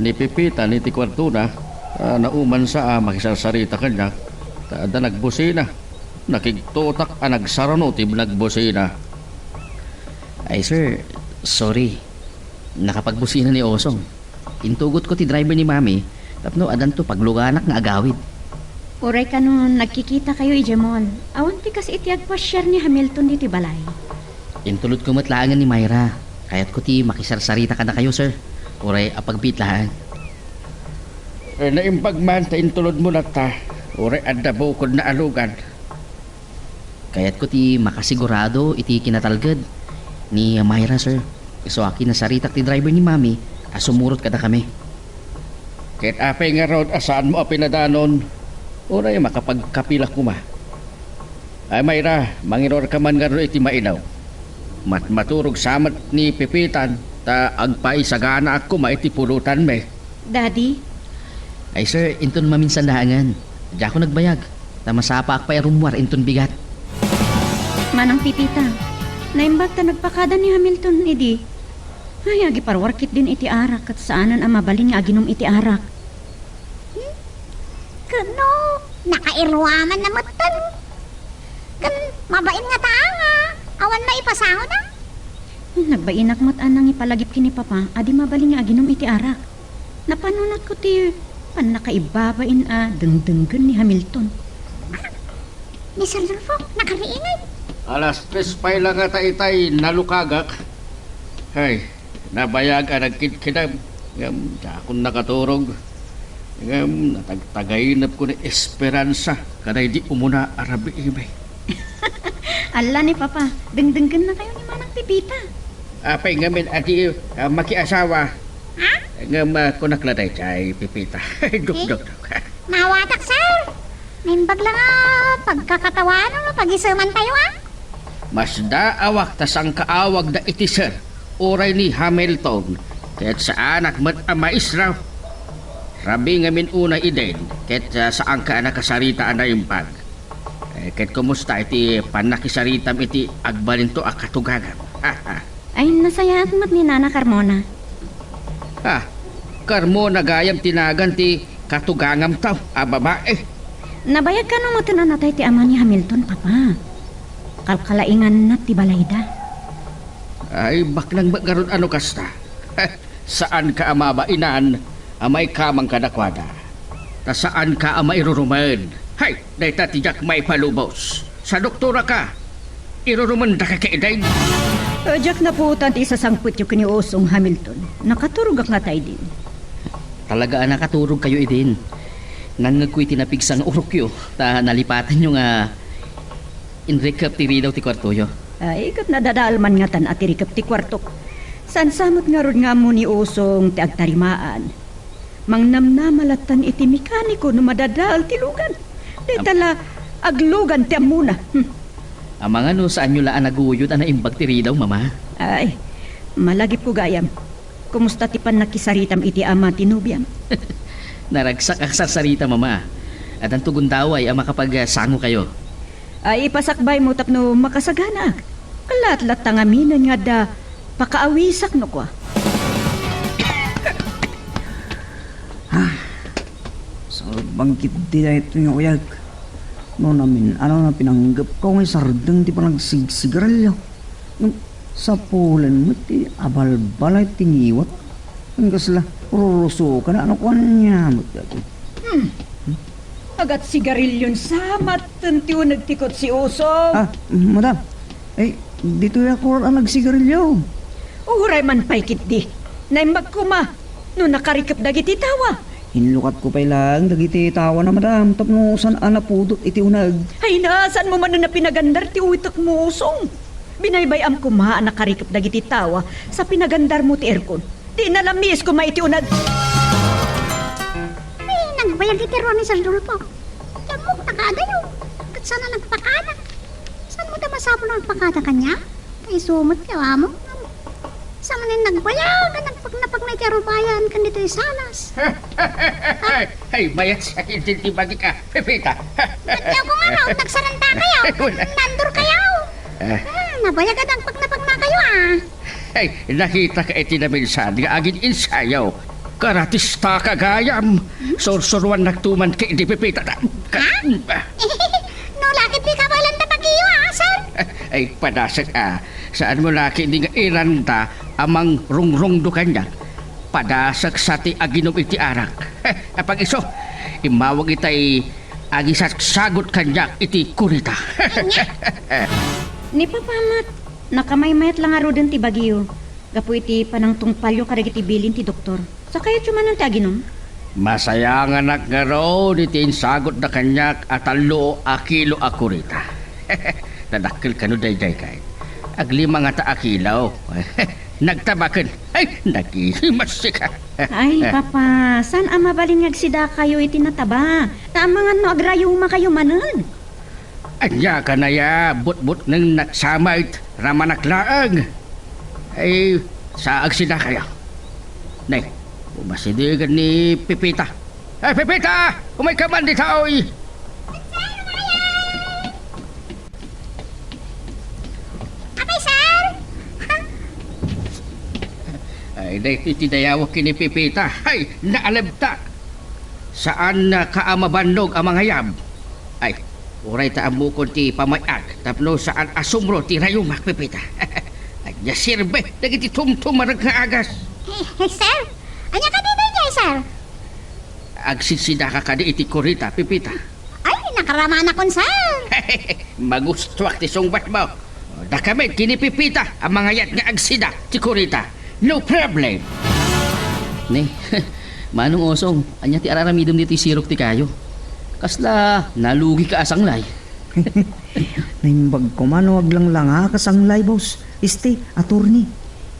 ni Pipita ni ti kwarto na. Nauman sa makisarsarita kanya. Taada nagbusina. Nakigtutak nagsarano ti nagbusina. Ay sir, sorry. Nakapagbusina ni Osong. Intugot ko ti driver ni mami. Tapno adan to pagluganak nga agawid. Uray ka nun, nagkikita kayo ijamon. Awan ti kasi iti agpasyar ni Hamilton diti balay. Intulot ko matlaangan ni Myra. Kaya't ko ti makisarsarita ka na kayo, sir. Uray apagpitlaan. Naimpagman ta intulod mo na ta. Uray adda bukod na alugan. Kaya't ko ti makasigurado iti kinatalgad ni Myra, sir. So akin nasaritak ti driver ni mami. Sumurot kada kami. Kahit apay nga road asaan mo apinadanon. Uray makapagkapila ko ma. Ay Myra, mangiror ka man nga ro iti mainaw. Maturog samat ni Pipitan, ta agpay sagana ako maiti pulutan me. Daddy? Ay sir, inton maminsan dahangan. Diya ako nagbayag. Ta masapa akpay rumwar inton bigat. Manang Pipita, Naimbag ta nagpakada ni Hamilton, edi. Ay, agi parwarkit din iti arak at saanan ang mabalin nga aginom iti arak. Kano, nakairwaman na matan. Kan, mabain nga taa nga. Awan maipasango na. Nagbainak mo't anang ipalagip kini Papa, adi mabalin nga aginom iti arak. Napanunat ko ti pan nakaibabain dengdenggan ni Hamilton. Ni Sir Rulfo, nakariingay. Alas 3 pa lang nga itay nalukagak. Hay, nabayag ang nagkidkidam. Ngam, akong nakaturog. Ngam, natagtagainap ko ni Esperanza. Kanay di umuna arabi ibay. Ala ni Papa, dengdenggan na kayo ni Manang Pipita. Apay ngamin adi makiasawa. Ha? Ngam, kunakladay chay pipita. Duk. Nawatak, sir. Naimbag lang pagkakatawan mo, pag-isuman tayo Mas daawak tas ang kaawag da iti sir. Oray ni Hamilton. Kahit sa anak mat amaisraw. Rabi ngamin una iden. Kahit saan ka nakasarita na impag. Kahit kumusta iti panakisaritam iti agbalinto akatugagam. Ay, nasayat mo't ni Nana Carmona. Carmona gayam tinagan ti katugangam taw. Babae. Nabayag ka nung matunan natay ti ama ni Hamilton, Papa. Kalkalaingan na ti balayda. Ay, baklang magaron ano kasta? Saan ka amabainan, amay kamang kadakwada? Ta saan ka amay iruruman? Hay, dahita tijak may palubos. Sa doktora ka, iruruman da ka kaiday. Jack na po tanti sa sangput yung kiniusong Hamilton. Nakaturog ang natay din. Talaga nakaturog kayo idin. Nangagkoy tinapigsang urokyo. Ta nalipatan yung inrekap tiri daw ti kwartoyo. Ay, ikat nadadalman nga tan at irikap ti kwartok. San samot nga ron nga mo ni usong ti agtarimaan. Mangnamnamalatan iti mekaniko no madadaal ti lugan. Di tala aglugan ti amuna. Ang mga no saan nyo laan naguyod na imbag tiri daw, mama? Ay, malagip ko gayam. Kumusta ti pan nakisaritam iti ama tinubyam? Naragsak ang sarsarita, mama. At ang tugon daw ay makapagsango kayo. Ay, ipasakbay mo tapno makasagana. Kalat-lat tangaminan nga da pakaawisak no kwa. Sa bangkit di na ito yung uyag. No namin, ano na pinanggap ko ngay sardeng ti panagsigsigaralyo. Sa pulan mo ti abal-balay tingiwat. Ang kasla, ururuso ka na ano ko niya mo. Agat sigarilyon samat tantiyo nagtikot si Usong. Madam, dito yung ako ang nagsigarilyo. Uhuray man paikit di. Naimbag ko ma, no nakarikap dagiti tawa. Hinlukat ko pa lang, dagiti tawa na madam, tapno saan anapudot iti unag. Ay nasan mo man na pinagandar ti uitak mo Usong. Binaybayam ko ma nakarikap dagiti tawa sa pinagandar mo ti aircon. Di nalamis ko maiti unag. Ay, nagbayag iti ron ni Sir Rulfo. Lamok, nakada yun. Kat sana nagpakada. Saan mo da masapo na nagpakada kanya? Ay, sumot ka mo. Saan mo na nagbayag? Napag na iti arubayan kan dito yung salas. Hey, mayat sa kintinti bagi ka, Pepita. Natyaw ko nga raw, nagsaranta kayo. Nandor kayo. Nabayag at napag na kayo Hey, nakita ka iti na minsan nga agin insayaw. Karatista ka gayam. Sorsorwan nagtuman ka hindi Pepita. No, lakit di ka walang tapagiyo sir? Ay, padasag saan mo laki hindi nga iranda amang rungrung do kanya. Padasag sa ti aginom iti arak. Apag iso, imawag itay agisasagot kanya iti kurita. Ni papamat, nakamaymayat lang aro din ti bagiyo. Gapu iti panang tungpalyo karagiti bilin ti doktor. Sa kayo tsumanan ti aginom? Masaya nga nagngaraw iti insagot na kanya at alo akilo akurita. Nadakil ka no day-day kay. Aglima nga ta akilaw. Nagtabakan. Ay, nagihimas ka. Ay, papa, saan ang mabalingag sida kayo iti nataba? Tamangan no agrayo kayo manan. Anya ka na ya, but-but nang naksamay ramanaklaang. Ay, saag sida kayo. Nay, umasidigan ni Pepita. Ay, Pepita! Umay ka man di taoy! Abay, sir! Ay, iti dayawak kini Pipita. Ay, naalabta. Saan na kaamabannog ang mga yab? Ay, uray ta mo ko ti pamayag. Tapno saan asumro ti rayumak, Pipita. Ay, yasirbe. Nagiti tumtumarag nga agas. Hey, sir! Anya ka dito niya, sir? Agsisida ka kadi iti kurita, Pipita. Ay, nakaraman akon, sir! Magustuak ti sungbat mo. Dakamit kini Pipita ang mga yat nga agsida ti kurita. No problem. Ne, manong Osong, anya ti araramidom dito sirok ti kayo. Kasla, nalugi ka asanglay. Naimbag ko man, wag lang ha, kasanglay, boss. Attorney.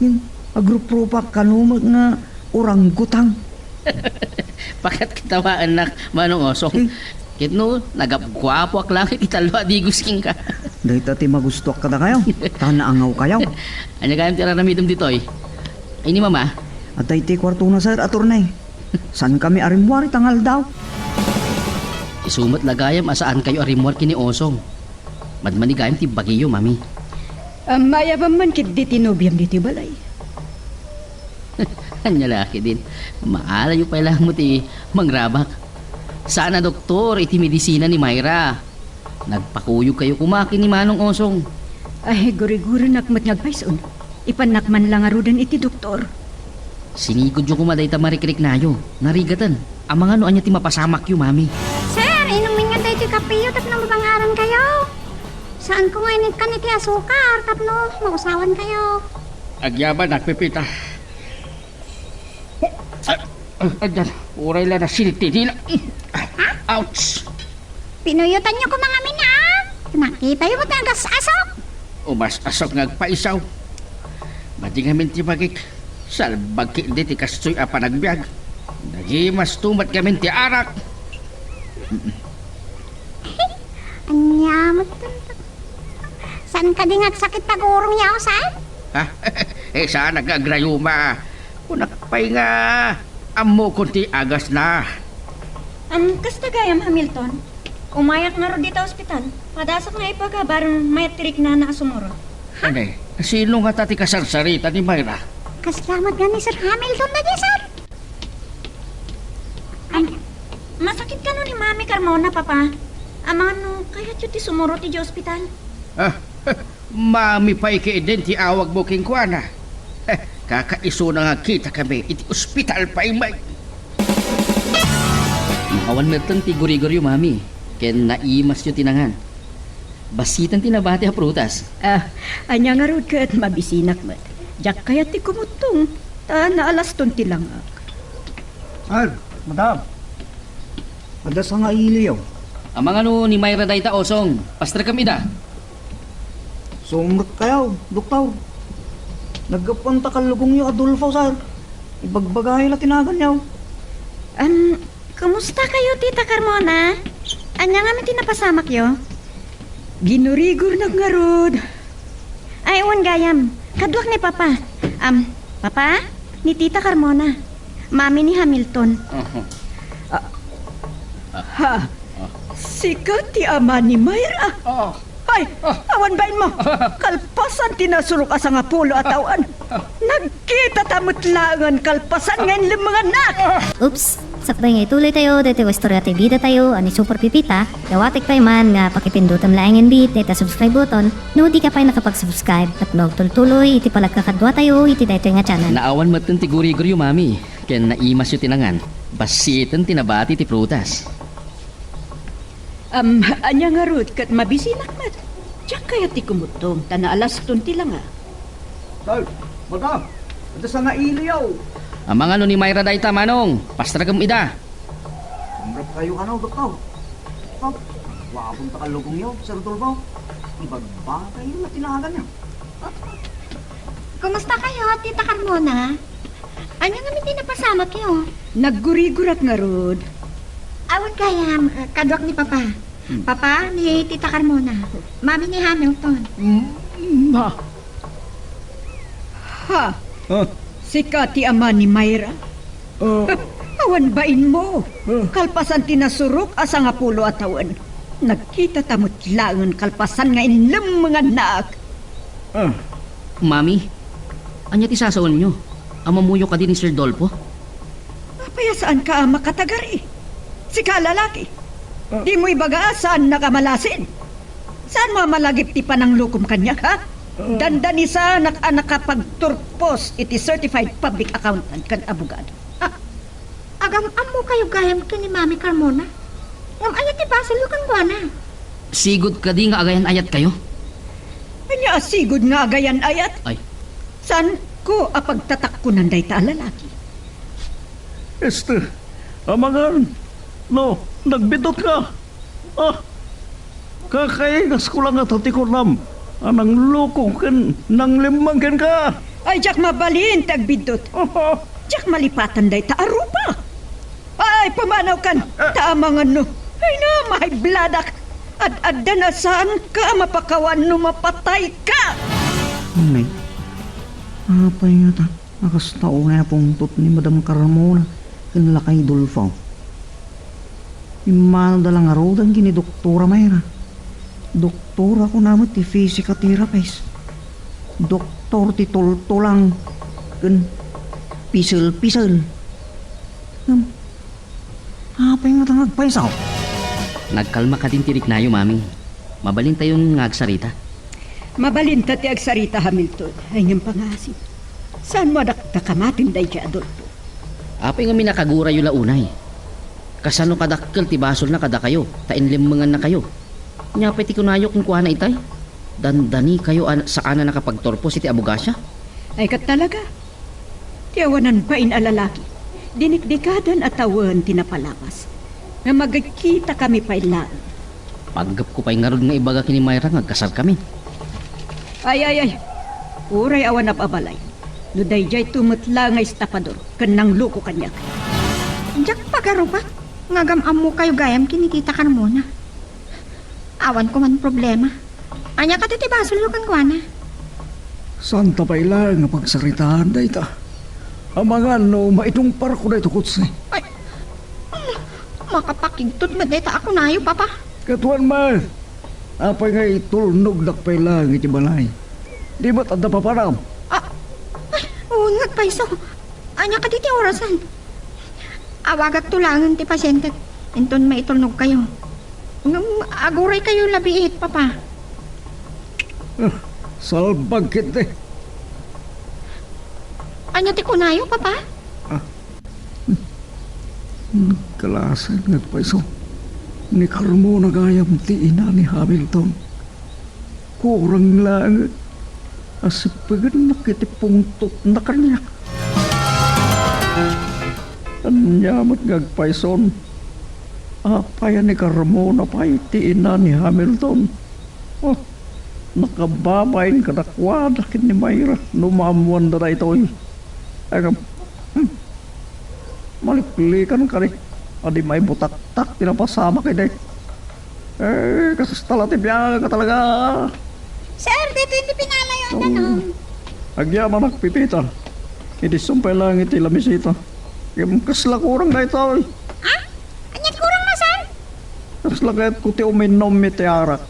Yung agrupropak kanumag na orangutang. Pakat kitawaan nak, manong Osong. Kitno, nagapgwapo ak lang, kitalo di gusking ka. Dahil tati magustuak ka na kayo. Tanaangaw kayo. Anya kayang ti araramidom dito eh. Ay ni mama, At ay ti kwarto na, sir, attorney. San kami arimwari tangal daw? isumat lagayam asaan kayo arimwar kini Osong. Madmanigayam ti bagiyo, mami. Mayabang man kit di tinobiyam di ti balay. Anya laki din. Maala yung pailang mo ti mangrabak. Sana doktor iti medisina ni Myra. Nagpakuyog kayo kumakin ni Manong Osong. Ay, guri-guri nakmat ngagpaisun. Ipanakman lang arudan iti doktor. Sinikod yung kumaday ta marikrik nayo. Narigatan. Ang mga no anya ti mapasamak yung mami. Sir, inumin nga tayo ti kapiyo tapno mabangaran kayo. Saan ko ngayon ka ti asukar tapno mausawan kayo. Agyaban at Pipita. Ayan, uray lang na silti nila. Ouch! Pinuyutan niyo ko mga mina. Nakita yung mga asok. Umas asok ngagpaisaw. Madi ngamin ti bagik. Salbag ki di ti kastoy a panagbiag. Nagimas tumat ngamin ti arak. Anyamat. Saan ka di sakit pagurong yaw, sir? Ha? Saan nagagrayuma? Kunakpay nga. Amo kunti agas na. Kasta gayam, Hamilton. Umayak na ro dito ospital. Padasok na ipaga, barang mayatrik na nakasumuro. Ano sino nga tati kasarsarita ni Myra? Kaslamat nga ni Sir Hamilton na di, sir. Masakit ka no ni Mami Carmona, Papa. Amano, kaya ti sumuro ti ospital. Mami pa ikiidin ti awag mo king kuana. Kakaiso na nga kita kami iti ospital pa imay. Awan mertan ti guri-guri yung mami. Ken naimas yung tinangan. Basitan tinabati ha prutas. Anya nga rod ka at mabisinak mat. Jak kaya ti kumutong. Naalas ton ti lang. Sir, madam. Ada sa nga iliyaw. Ang mga no ni Myra dayta Osong. Pastra kami da. Sumrot kayo, doktor. Nagkapunta kalugong yung Adolfo, sir. Ibagbagay la tinagan niyaw. Kumusta kayo, Tita Carmona? Anya nga may tinapasamak yo? Ginurigor nga rod. Ay, uwan gayam. Kaduak ni Papa. Papa, ni Tita Carmona. Mami ni Hamilton. Sikat ti ama ni Myra. Ay, awan bain mo. Kalpasan tinasurok asa nga pulo at awan. Nagkita tamutlangan kalpasan ngayon limangan na. Oops! Sakbay nga ituloy tayo, dito istorya tayo bida tayo, ani Super Pipita. Dawatik pa man nga pakipindutan laing bit, dito subscribe button. No, di ka pa nakapag-subscribe at magtuloy iti palagkakadwa tayo, iti dito nga channel. Naawan matan ti guri-guri yung mami. Ken naimas yung tinangan. Basitan tinabati ti prutas. Anya nga rod kat mabisinak mat. Diyak kaya ti kumutong, tanaalas ton ti lang Sir, madam. Ada sa nga iliyaw. Ang mga no ni Myra dayta Manong. Pastra kami ida. Sumrot kayo doktor. Wapunta kalugong yaw, Sir Adolfo. Ibagbagay na tinagan niya. Kumusta kayo, Tita Carmona? Anya nga may tinapasamak yo? Naggurigurat nga rod. Awan kaya, kaduak ni Papa. Papa ni Tita Carmona. Mami ni Hamilton. Ha? Sikat ti ama ni Myra. Awan bain mo. Kalpasan tinasurok asa nga pulo at awan. Nagkita tamot langan kalpasan nga inlam mga naak. Mami, anya ti sasawan nyo? Amamuyo ka din ni Sir Dolpo? Apaya saan ka makatagar eh? Si ka lalaki. Di mo ibaga saan nakamalasin. Saan mo malagip ti panang lukom kanya ha? Dandani sa anak nakapagturpos iti certified public accountant kan abogado. Agam amo kayo gayam ka ni Mami Carmona. Ngam ayat ti basal kang kuana. Sigod ka di nga agayan ayat kayo? Kanya asigod nga agayan ayat. Ay, San ko apagtatak ko ng dayta lalaki? Amangan. No, nagbidot ka. Kakaigas ko lang at hati ko nam. Anang loko kan, nang limanggan ka. Ay, jak mabalin tagbidot. Jak malipatan dayta arupa. Ay, pamanaw kan. Taamang ano. Ay na, may bladak. Ad-adda na saan ka mapakawan no mapatay ka. Nay, apay nga ta. Nakastao nga pong tot ni Madam Carmona. Kanlakay Dolfo. Imandalang arodan kini Doktora Mayra. Doktora ko naman ti physical therapist. Doktor ti toltolang. Kan pisel-pisel. Apay nga ta nagpaisaw. nagkalma ka din tirik nayo, Mami. Mabalin tayong ngagsarita. Mabalinta ti agsarita Hamilton. Ay niyang pangasin. Saan mo nakamatin day ka Adolfo? Apay nga minakagura yung launay. Kasano kadakkel ti basol na kada kayo. Tainlimangan na kayo. Nyapay ti kunayok ng kuha na itay. Dandani kayo sa kana nakapagtorpos iti abogasya. Ay kat talaga. Tiyawanan pa inalalaki. Dinikdikadan at tawan tinapalapas. Nga magkita kami pa ilaan. Paggap ko pa'y ngarod nga ibaga kini Mayra nga kasar kami. Ay. Uray awan abalay. Nuday jay tumutla nga estapador. Kanang luko kanya. Jak pagaro pa. Ngagam amo kayo gayam kinikita ka muna. Awan ko man problema. Anya ka ti basal kang kuana. Santa pa ilang nga pagsaritaan da ita. Amangan no, maitong parko da ito kutsi. Ay, makapakigtot mo dito ako na ayo, papa. Katuan man, apay nga itulnog pa ilang iti balay. Di ba't anda pa param? Ungat pa iso. Anya ka diti orasan. Awagak tulangan ti pasyente. Inton maitulnog kayo. Aguray kayo labiit, papa. Salbag kit eh. Anya ti kunayo, papa? Kalasan nagpaiso. Ni Carmona gayam ti ina ni Hamilton. Kurang lang. Asipagan nakitipungtot na kanyak. Anyamat ngagpaison. Apayan ni Carmona pa iti ina ni Hamilton. Nakababayin kadakwada kin ni Mayra. Numamuan na ito eh. Agam, maliplikan ka rin. Adi may butak-tak, tinapasama kayo day. Kasastala tibiyang ka talaga. Sir, dito hindi pinalayon na no. Agyaman nagpipita. Hindi sumpay lang iti lamisita. Yung kasla kurang na ito eh. Ha? Anyat kurang na, sir? Kasla kahit kuti uminom iti arak.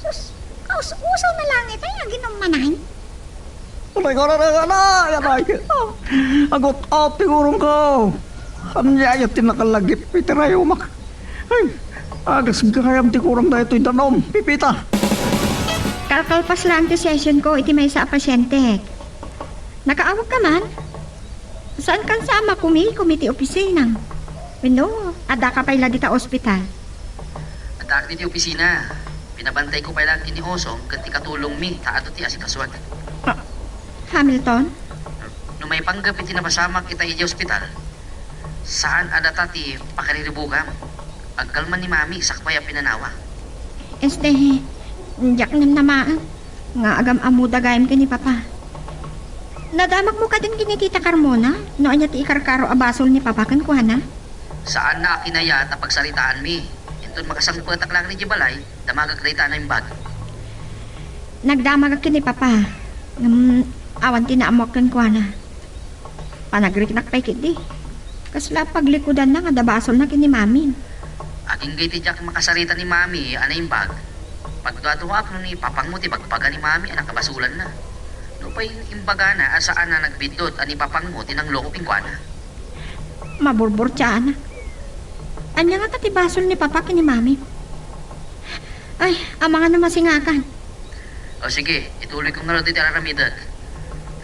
Sus, usaw na lang ito yung ginom manahin. Tulay ko na yan ay. Agot ati kurang ko. Anyayat tinakalagip itirayo mak. Ay, agas gayam ti kurang na ito yung danom. Pipita. Kalkalpas lang ti session ko iti may sa pasyente. Nakaawag ka man? Saan kan sama kumiti opisina? Wino, ada ka pala dita ospital. Adak diti opisina. Pinabantay ko pa lang kini Osong kanti katulong mi taado ti asikaswan. Hamilton? No may panggap iti napasamak kita iti ospital. Saan adata ti pakariribugan? Agkalman ni Mami sakpay a pinanawa. Jak namaan. Nga agam amuda gayam ka ni Papa. Nadamak mo ka din kinikita Carmona? No anya ti ikarkaro abasol ni Papa kan kuhana? Saan na akinaya ta pagsaritaan mi? Inton makasangpatak lang ni Jibalay, damagag dayta na yung bag. Nagdamag ka ni Papa. Awan tinaamok kan kuhana. Panagriknak pa'y kiti. Kasla paglikudan na nga dabasol na kini Mami. Aking gayti jak makasarita ni Mami, ana yung bag. Pagduwa-duwa ako ni papang mo ti bagpaga ni Mami, anak kabasulan na. No pa'y imbaga na asaan na nagbindot ani papang mo tinangloko pingkwana. Maburbur siya, anak. Anya nga katibasol ni papa kini mami. Ay, ang mga na masingakan. O sige, ituloy kong nga rin dito aramidat.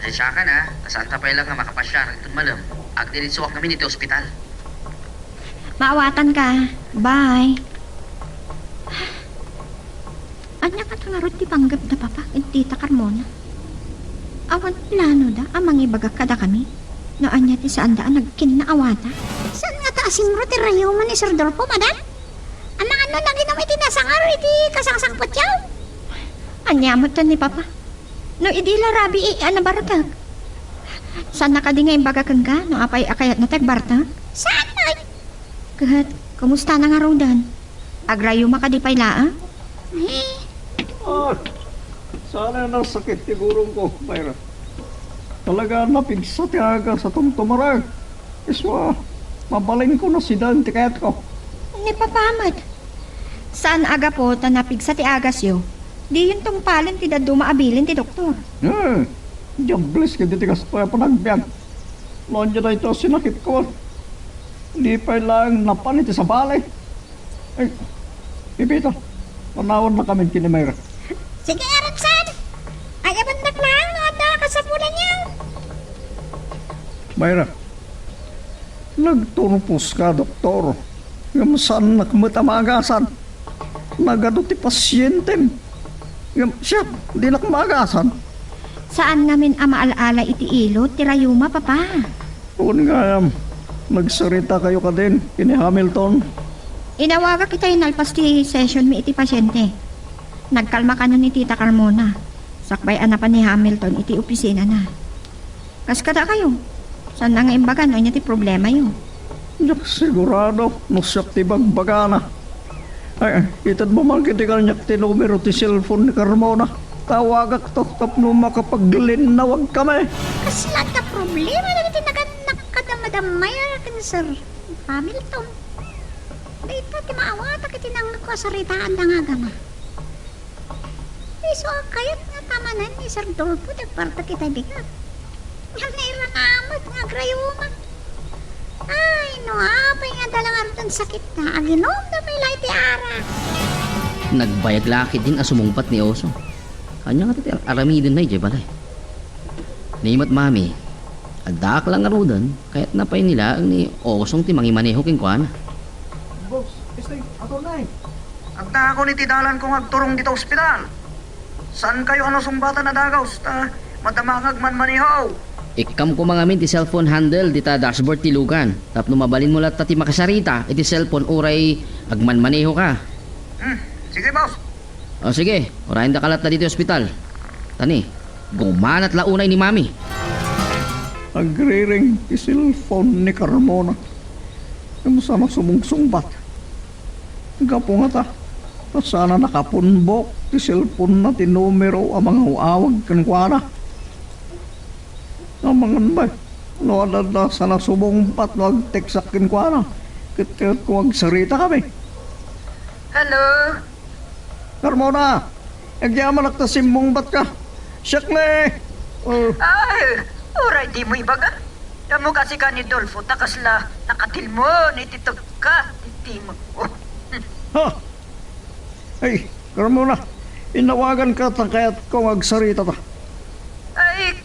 Ay siya ka na, kasanta pa lang nga makapasya ng malam. Agdiritsuak namin dito ospital. Maawatan ka. Bye. Anya ka nga rin di panggap na papa, tita Carmona. Awan plano da, amang ibaga kada kami. No anya ti saan daan nagkinaawata. Saan nga taasing mo ti rayuman ni Sir Dolfo, madam? Ang mga ano lagi naman itinasangar, iti kasangsang putyaw. Anya mo ni papa. No idila rabi anabaratag. Saan nakadingay baga kang ka, no apay akayat na tagbartag? Saan ay? Kahat, kumusta na nga rodan? Agrayo makadipay laa? Eh, Ah, sana na sakit sigurong ko, Mayra. Talaga napigsa ti aga sa tumtumarag. Iswa, mabalin ko na si Dan tikayat ko. Ni papamat. Saan aga po tanapig sa ti agas yo? Di yun tong palan ti daduma abilin ti doktor. Diables ka ditigas pa panagbiag. Loan dyan na ito sinakit ko. Hindi pa lang napanit sa balay. Ay, Pipita, panawon na kami kini Mayra. sige nga Rapsan. Ay, abandak lang, ada kasapulan niya. Mayra, nagturupos ka, doktor. Ngam saan nakmatamagasan. Nagado ti pasyente. Ngam siya, di nakmagasan. Saan ngamin amaalaala iti ilot ti rayuma papa? Doon nga, nagsarita kayo ka din, kini Hamilton. Inawaga kita inalpas ti session mi iti pasyente. Nagkalma ka nun ni Tita Carmona. Sakbay anapan ni Hamilton iti opisina na. Kaskada kayo. Saan na nga imbagan o niya ti problema yun? Yak sigurado, nusyak ti bagbaga na. Ay, itad mo magkiti ka niyak ti numero ti cellphone ni Carmona. Tawagak to, tapno makapaglinawag kami. Kaslat ka problema na iti naganak kadamadamay akin Sir Hamilton. Dito ti maawata kiti nang kasaritaan na nga gama. Iso kayat nga tamanan ni Sir Dolfo nagparta kita bigat. Yan na ilanamot nga grayuma. Ay, no apay nga dalangan ton sakit na aginom na may light ti ara. Nagbayag laki din asumungpat ni Oso. Kanya nga tati aramidin na ijay balay. Nimat mami, adak lang arudan, kaya't napay nila ang ni Osong ti mangimaneho king kuana. Boss, istay, ato na eh. Agda ako ni tidalan kong agturong dito ospital. Saan kayo ano sumbatan na dagaws? Madamangag man manihaw. Ikam ko mga min ti cellphone handle dita dashboard ti lugan. Tapno mabalin mo lahat ti makasarita iti cellphone uray agmanmaneho ka. Sige boss. O sige, orahin da kalat na dito ospital. Tani, gumanat launay ni mami. Agriring ti cellphone ni Carmona. Yung sana sumungsungbat. Gapo nga ta. Sana nakapunbok ti cellphone na ti numero ang mga uawag kankwana. Ang mga nbay. No adada sana sumungbat no agteksak kankwana. Kit ko agsarita kami. Hello? Carmona, agyaman nakta simbungbat ka. Syakle! Ay, oray di mo ibaga. Damo kasi ka ni Dolfo, takasla, nakatilmo, nititog ka, titimog mo. Ha? Ay, Carmona, inawagan ka kayat kong agsarita ta. Ay,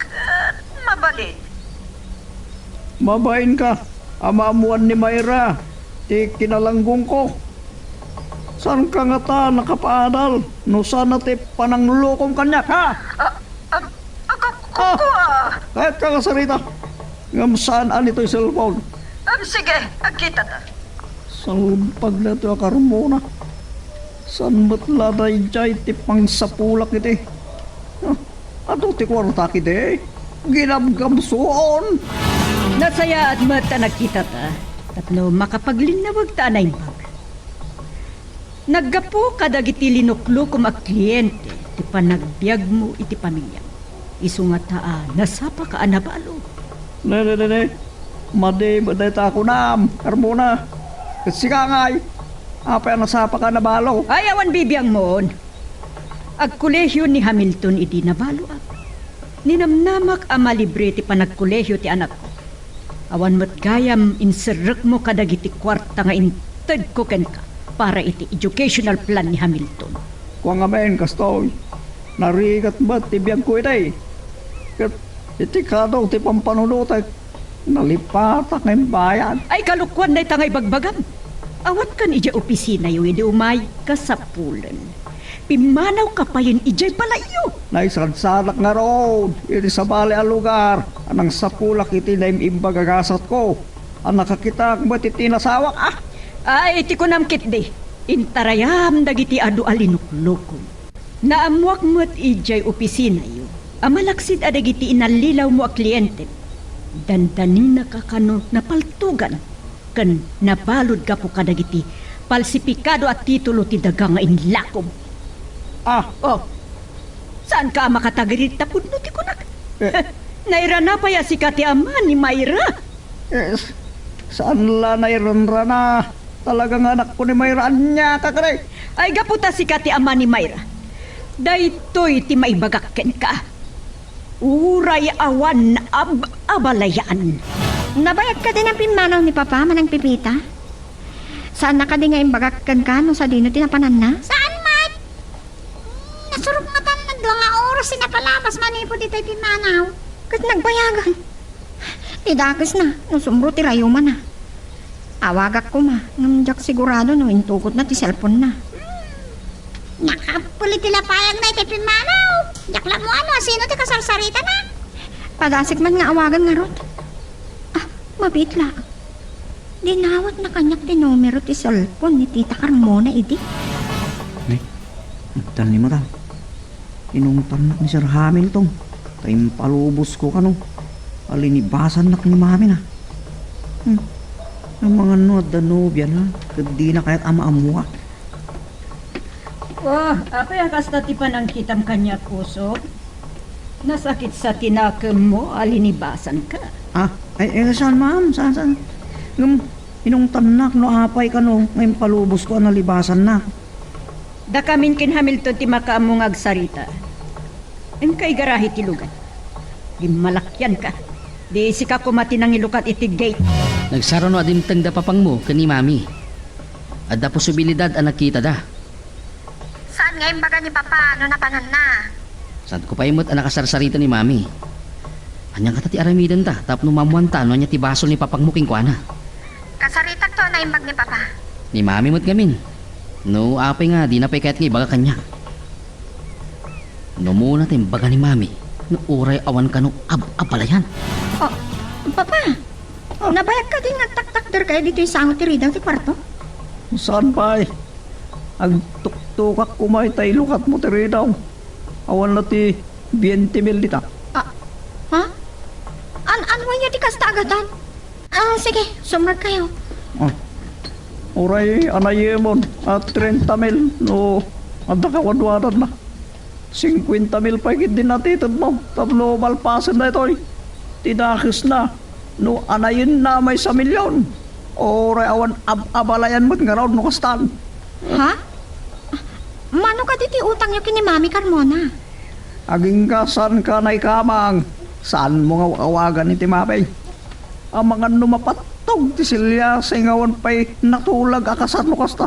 mabalin. Mabain ka, amamuan ni Mayra, ti kinalanggong ko. Saan ka nga ta nakapaadal? No sana ti pananglokong kanyak, ha? Ako Kahit ka nga sarita. Ngam saan anito'y cellphone? sige, agkita ta. Salpag na ito, Carmona. San ba't laday jay ti pang sapulak iti? Ato ti kwarta kiti? Ginamgamsoon! Nasaya at mata nakita ta. Tatlo makapaglinawag ta na imbag. Naggapo kadagiti linuklo kumak kliyente. Ti panagbiag mo iti pamilya. Isu nga taa, nasapa ka anabalo. Ne. Madi, baday ta ako nam, Carmona. Kasi ka ngay. Apa ang nasapa ka na balo? Ay, awan bibiyang moon. Ag kolehyo ni Hamilton iti nabalo ak. Ninamnamak ama libre ti panagkolehyo ti anak ko. Awan mo't gayam inserek mo kadagiti kwarta nga inted ko ken ka para iti educational plan ni Hamilton. Kung amen, kastoy. Narigat ba't tibiyag ko itay? Kat iti kadong ti pampanunutay. Nalipatak ng bayan. Ay kalukwan na itangay bagbagam. Awat kan ija opisina yung hindi umay kasapulan. Pimanaw ka pa yun ijay palayo. Naisadsadak nga roon. Iti sa bali ang lugar. Anang sapulak iti na imbagagasat ko. Ang nakakitak ba't iti nasawak Ay iti ko namkit de. Intarayam dagiti adu alinuklukon. Naamwak mo't ijay opisina yun. Amalaksid adagiti inalilaw mo a kliyente. Dandanin na kakano napaltugan. Kan napalod ka po kadagiti palsipikado at titulo ti daga nga inlakom. Oh, saan ka makatagarit tapod no ti kunak? Naira na pa ya si kati ama ni Mayra. Yes. Saan la nairanrana? Talagang anak ko ni Mayra niya kakare. Ay gaputa si kati ama ni Mayra. Daytoy ti maibagakken ka. Uray awan abalayaan. Nabayag ka din ang pimanaw ni Papa manang pipita? Saan na ka din nga imbagakkan ka no sa dino tinapanan na? Saan, Mat? Nasurok nga tan na 2 oras sinapalabas manipo dito pimanaw. Kat nagbayagan. Tidakas na, no sumbro ti rayuman na. Awagak ko ma, ngamjak sigurado no intukot na ti cellphone na. Nakapuli tila payag na iti pimanaw. Yakla mo ano, sino ti kasarsarita na? Padasik man nga awagan nga rot. Mabitla. Dinawat na kanyak ti numero ti cellphone ni Tita Carmona, idi. Nagtan ni mata. Inungtan nak ni Sir Hamilton. Tayong palubos ko kano. Alinibasan nak ni mami na. Ang mga nuad da nobya na. Kadi na kaya't ama-amwa. Ako yung kastatipan ang kitam kanya kuso. Nasakit sa tinakam mo, alinibasan ka. Saan ma'am? Saan? Inungtan nak no apay ka no. Ngayon palubos ko ang nalibasan na. Da kamin kin Hamilton ti makaamong agsarita. Ang kay garahi ti lugar. Di malakyan ka. Di isi ka kumati nang ilukat iti gate. Nagsaro no adimtang da papang mo kani mami. Adda posibilidad ang nakita da. Saan nga imbaga ni Papa, ano napanan na? Saan ko pa imot ang nakasarsarita ni mami. Anyang kata ti aramidan ta, tap no mamuanta no anya ti basol ni papang muking kwa na. Kasaritak to na imbag ni Papa. Ni mami mo't gamin. No, apay nga, di na pay kahit nga ibaga kanya. No muna tayo baga ni mami, no uray awan ka no abalayan. Papa, nabayag ka din nga tak-tak kayo dito yung sangot ti Ridang ti kwarto? Saan pa Ang tuktukak kumay tayo lukat mo tiri daw. Awan na ti 20 mil dita. Ha? Ano niya di kasta agatan? Sige, sumrag kayo. Uray anayemon at 30 mil no anda kawadwadan na. 50 mil pa higit din natitod mo. Tablo malpasan na ito Tidakis na. No anayin na may 1 milyon. Uray awan abalayan mo't nga raw no kastan. Ha? Mano ka diti utang niyo kini Mami Carmona? Aging kasan ka na ikamang. Saan mo nga awagan iti mapay? Ang mga numapatog ti silya sa ingawan pa'y natulag akasan mo kasta.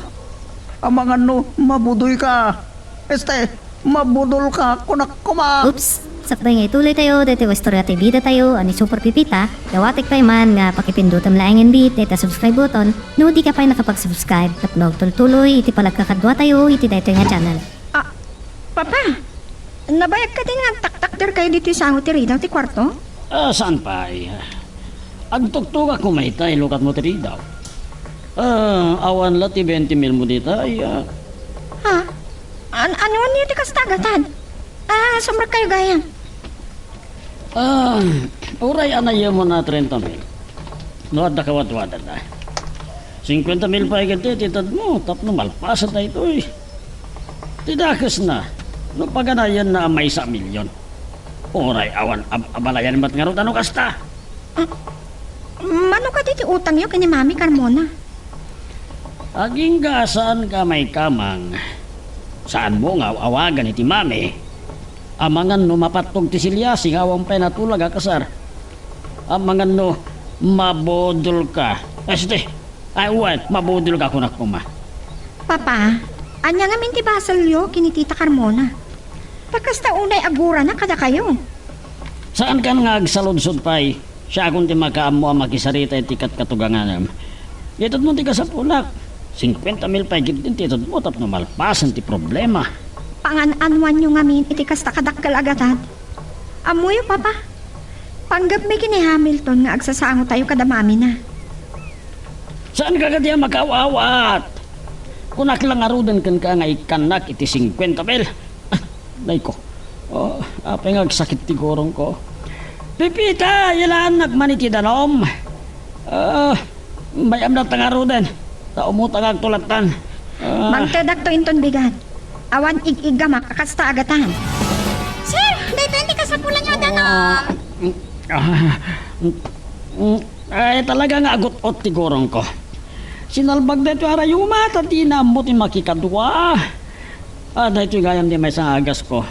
Ang mga mabudoy ka. Mabudol ka kunak kuma. Oops! Sakbay nga ituloy tayo, dati wastorya tayo bida tayo, ani Super Pipita, dawatik pa man nga pakipindutam laing bit, data subscribe button, no di ka pa nakapag-subscribe, at magtuloy iti palagkakadwa tayo, iti dito nga channel. Papa, nabayag ka din nga tak-tak kayo dito yung sangot ti Ridang ti kwarto? Saan pa ang tuktuga ko may tayo lukat mo tiri daw. Awan la ti 20 mil mo dito Ha? Ano niya ti kastagatan? Sumrag kayo gaya. Uray anay mo na 30 mil. No, adda kawat-wadan na. 50 mil pa ikit titad mo, tapno malpasat na ito Tidakas na. No, paganayan na may 1 milyon. Uray awan abalayan mat nga ro ano kasta. Mano ka diti utang niyo kini Mami Carmona? Aging gasaan ka may kamang. Saan mo nga awagan iti mami? Amangan no mapatog ti silya, singawang pa natulag akasar. Amangan no mabodol ka. Este, ay what, mabodol ka kunak ko ma. Papa, anya nga minti basalyo kini Tita Carmona. Pagkasta unay agura na kada kayo. Saan ka nga agsaludsod pa'y? Siya akong ti makaamo ang makisarita itikat katuganganam. Itod mo ti ka sa punak. 50 mil pa'y gipin ti itod mo tapno malpasan ti problema. Pangan-anwan nyo ngamin iti kasta kadakkel agatan. Amuyo, Papa. Panggap may kini Hamilton nga agsasango tayo kada mami na. Saan ka katiya makawawat? Kunak lang arudan kan ka nga ikanak iti 50 mil. Day ko. Oh, apay nga sakit ti gorong ko. Pipita, yalaan nagmaniti danom. Bayam na tangarudan. Taumutang agtulatan. Magtadak to inton bigat. Awan ig-iga makakasta agatan. Sir, dito hindi ka sa pula niyo danom. Ay talaga nga agot-ot ti gorong ko. Sinalbag dito arayuma at di namot yung makikadwa. Dito gayam di may sa agas ko.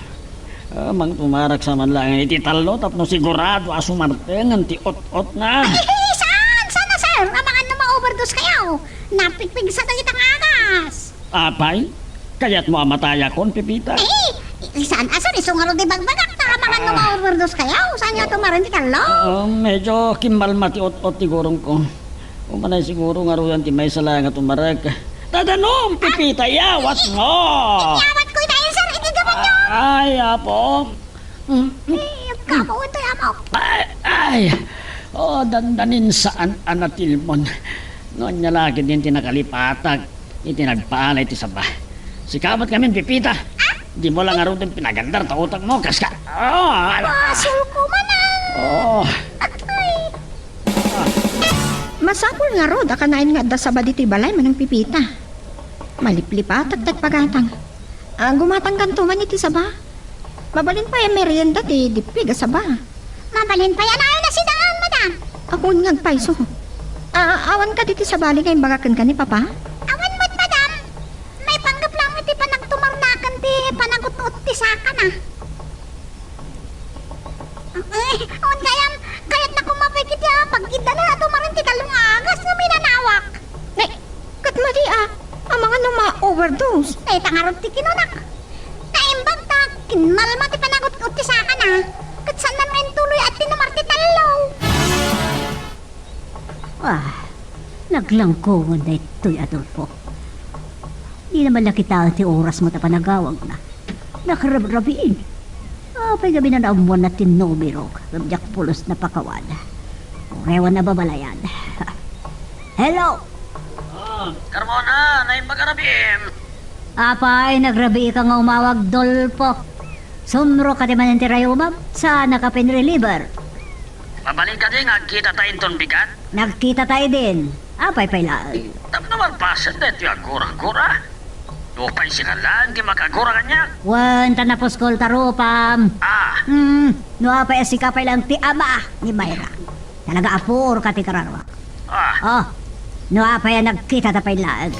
Mang tumarak sa manlangan iti talo tapno sigurado asumartengan ti ot-ot na. Saan? Sana, sir? Abangan na ma-overdose kayo. Napigpig sa tagitang agas. Apay, kaya't mo amataya kon, Pipita. Saan? Asan? Isungaro di bagbagak na abangan na ma-overdose kayo. Saan niyo tumaran di kalo? Medyo kimalma ti ot-ot ti gorong ko. Umanay siguro nga ruyan ti may sala nga tumarag. Tadanom, Pipita, yawat mo! Yawat ko dahil, sir. Igigaman niyo. Ay, apo. Kapo ito, yamaw. Ay, dandanin saan anatilmon. Noon niya lagi din tinakalipatag. Itinagpaalay ti sabah. Sikamat kami, Pipita. Di mo lang nga rin pinagandar ta utang mo, kaska. Pasol ko man Masapul nga rod, akanain nga da sabadi ti balay manang Pipita. Maliplipat at tagpagatang. Gumatang kanto man iti saba. Mabalin pa yung merienda ti dipig a saba. Mabalin pa yan. Ayaw na sidaan, madam. Ako nga paiso. Awan ka diti sa bali kayong bagakan ka ni Papa? Awan mo't, madam. May panggap lang iti panagtumarnakan ti panagot-ot ti saka na. Awan kayat na kumapay kiti pagkita na tumaran ti talong agas nga minanawak. Katmadi ang mga numa-overdose. Tangarot ti kinunak. Naimbag ta, kinmalma ti panagot-ot ti saka na. Katsan man ngayon tuloy at tinumar ti talo. Naglangkongon na ito'y Adolfo. Di naman nakita ti oras mo ta panagawag na. Nakarab-rabiin. Apay gabi na naamuan na tinubirog. Rabjak pulos na pakawan. Urewan na babalayan. Hello! Carmona, naimbagkarabim. Apay, nagrabi ka nga umawag, Dolfo. Sumro ka di man ang tirayumab sa nakapin-reliever. Pabalik ka din, agkita tayo ton bigat. Nagkita tayo din. Apay pailaan. Tap naman pasan dito yung agura-gura. Lupay sinalaan, di makagura kanya. Wan, tanapos kol tarupam. No apay asika lang ti ama ni Mayra. Talaga apur ka ti kararwa. No apay nagkita ta pailaan.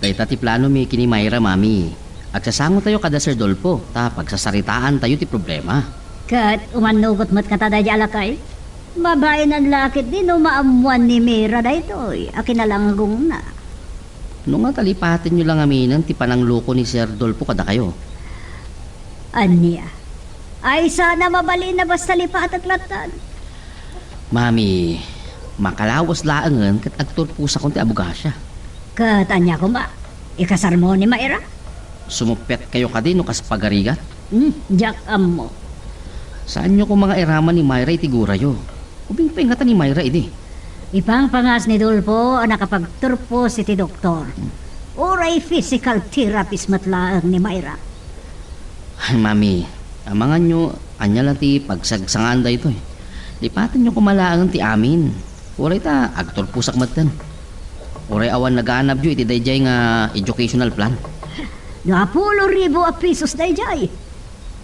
Kay tati plano mi kini Mayra, mami. Agsasango tayo kada Sir Dolfo, ta pagsasaritaan tayo ti problema. Kat umanugot mo't katada di alakay. Babae ng lakit din no maamuan ni Mayra da ito'y. Akinalanggong na. Nung nga talipatin nyo lang aminan ti panangloko ni Sir Dolfo kada kayo. Anya? Ay sana mabali na basta lipat at latan. Mami, makalawas laangan kat agtor pusa kon ti abugasya. Kat anya ko ba? Ikasar mo ni Mayra? Sumupet kayo kadin no kas pagarigat. Jack mo. Saan nyo kung mga iraman ni Mayra itigura yo? Ubing pengatan ni Mayra ini. Ipang pangas ni Dolfo ang nakapagturpo si ti doktor. Oray physical therapist matlaang ni Mayra. Ay, mami, amangan nyo, anya lang ti pagsagsangan da ito eh. Lipatan nyo kumalaangan ti amin. Oray ta, agtor pusak matan. Oray awan nagaanap nyo iti dayjay nga educational plan. 20,000 pesos dayjay.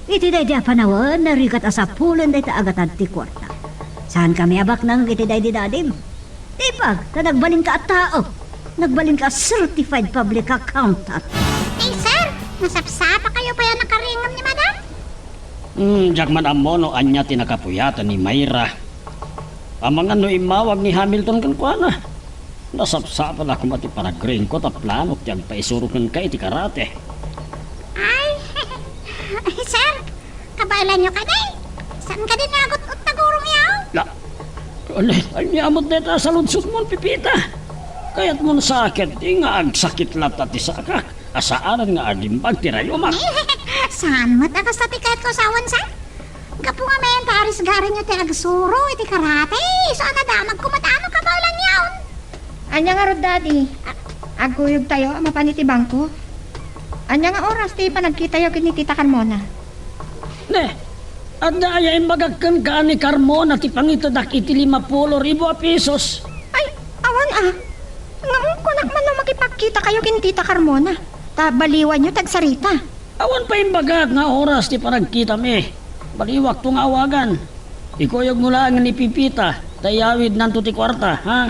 Iti dayjay panawan, narigat asapulan day ta agatan ti kwarta. Saan kami abak nang iti dayjay dadim? Ipag, na nagbaling ka at tao. Nagbaling ka certified public accountant. Sir, nasapsapa kayo pa yan nakaringam ni madam? Jak man amono anya tinakapuyatan ni Mayra. Amang ano imawag ni Hamilton kan kuana. Nasapsapan ako mati para green ko ta plano tiyag paisurukan kay ti karate. Ay, sir, kabailan nyo ka day. Saan ka din nagot at nagurong yaw? La, ay niamot neta sa lunsot mo pipita. Kaya't mo sakit, nga agsakit lata ti sakak. Asaanan nga agimbag tirayumak. Saan mat akas tati kahit ko sawan sa? Gapo nga men, taris garin nyo ti agsuro, iti karate. Saan na damag kumatano kabailan yaw? Anya nga rod, daddy. Aguyog tayo, mapaniti bangko. Anya nga oras, ti panagkita yo kini Tita Carmona. Ne, at daya imbagagkan ka ni Carmona ti pangitadak iti 50,000 pesos. Ay, awan ah. Nga kunak man no makipagkita kayo kin Tita Carmona. Baliwan nyo tagsarita. Awan pa imbagag nga oras ti panagkita mi. Baliwak tong awagan. Ikuyog mo lang ni Pipita, tayawid nanto ti kwarta, ha?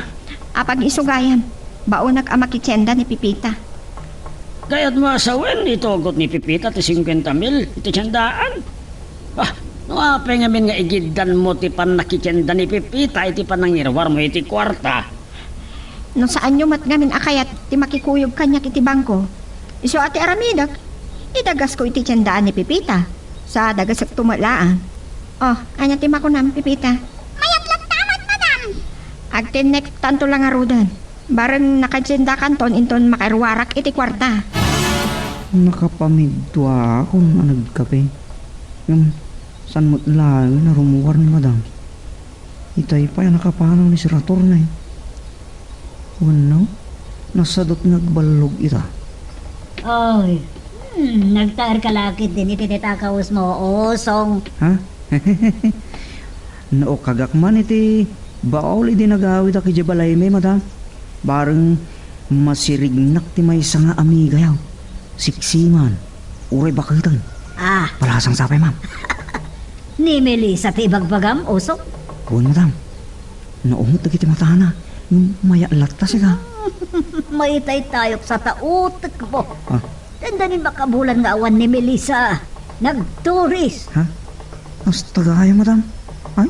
Apag isugayan, baonak amakitsenda ni Pipita. Kaya't masawen itugot ni Pipita ti 50,000, iti tiyandaan. Ah, nuapay ngamin nga igidan mo ti panakitsenda ni Pipita, iti panangirwar mo iti kwarta. No saan nyo matgamin akayat ti makikuyog kanya kiti bangko. Iso ati aramidak, idagas ko iti tiyandaan ni Pipita. Sa dagas at tumalaan. Oh, anya ti makunam, Pipita. Mayat lang tamat, madam. Agtinek tanto lang arudan. Barang nakatsinda kanton inton makarwarak iti kwarta. Nakapamidwa ako na nagkape. San mo't lang na rumuwar ni madam. Itay pa yung nakapanaw ni Sirator na eh. Wano? Nasadot nagbalog ita. Oy, nagtaar kalakit din itinitakawas mo, osong. Ha? Naokagak man iti baol iti nagawid aki jabalay may madam. Bareng masirignak ti may nga amiga yaw. Siksiman. Uray bakitan. Ah, Palasang sapay ma'am. ni Melissa ti bagbagam, osong. Huwag madam. Naungot na kiti matana. Yung mayalat ta siya. Maitay tayo sa tautek mo. Ah. Tandanin baka bulan nga awan ni Melissa. Nagturis. Ha? As tagaya madam. Ay?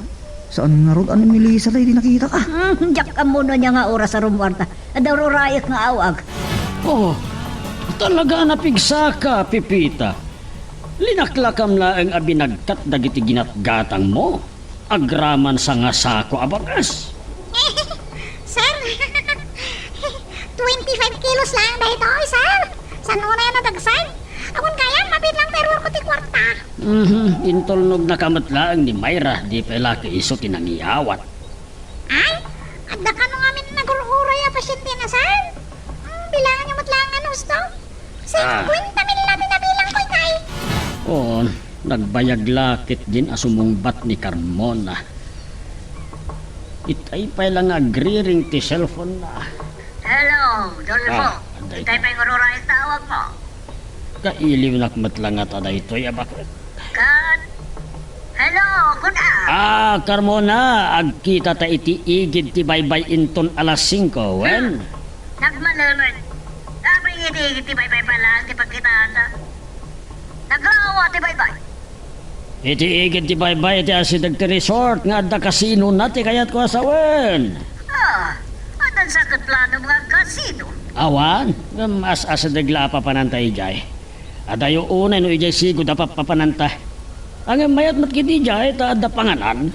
Saan nga rod ani Melissa tayo di nakita ka? Diyak ka muna niya nga oras sa rumwarta. Adaw rayak nga awag. Oh, talaga napigsa ka, Pipita. Linaklakam laeng abinagkat dagiti ginatgatang mo. Agraman sa nga sako abagas. Sir, 25 kilos lang dahito, sir. Saan mo na yan nadagsay? Awan kaya, mabit lang teror ko ti kwarta. Intolnog na kamatlaang ni Mayra, di pala kaiso tinangiyawat. Ay, adda ka nung amin nagururay a pasyente na, sir. Bilangan niyo matlangan, gusto. Sir, kwenta min namin na bilang ko, tay. Oo, nagbayag lakit din asumungbat ni Carmona. Itay pa lang agriring ti cellphone na. Hello, Dolfo. Anday Itay pa yung aurora yung tawag mo. Kailiw nakmatlangat ada ito'y abakit. Kan? Hello, kuna. Carmona, agkita ta iti igid ti baybay inton alas 5, wen? Nagmanunod. Dapat hindi tibay-bay pa lang, di pagkitaan na. Naglawa, tibay-bay. Iti igid ti baybay iti asidag ti resort nga adda kasino na ti kayat ko asawen. Adan sa plano mga kasino. Awan, as-asadag la papanantay jay. Adayo unay no ijay sigo dapat papananta. Ang mayat matkiti jay ta adda panganan.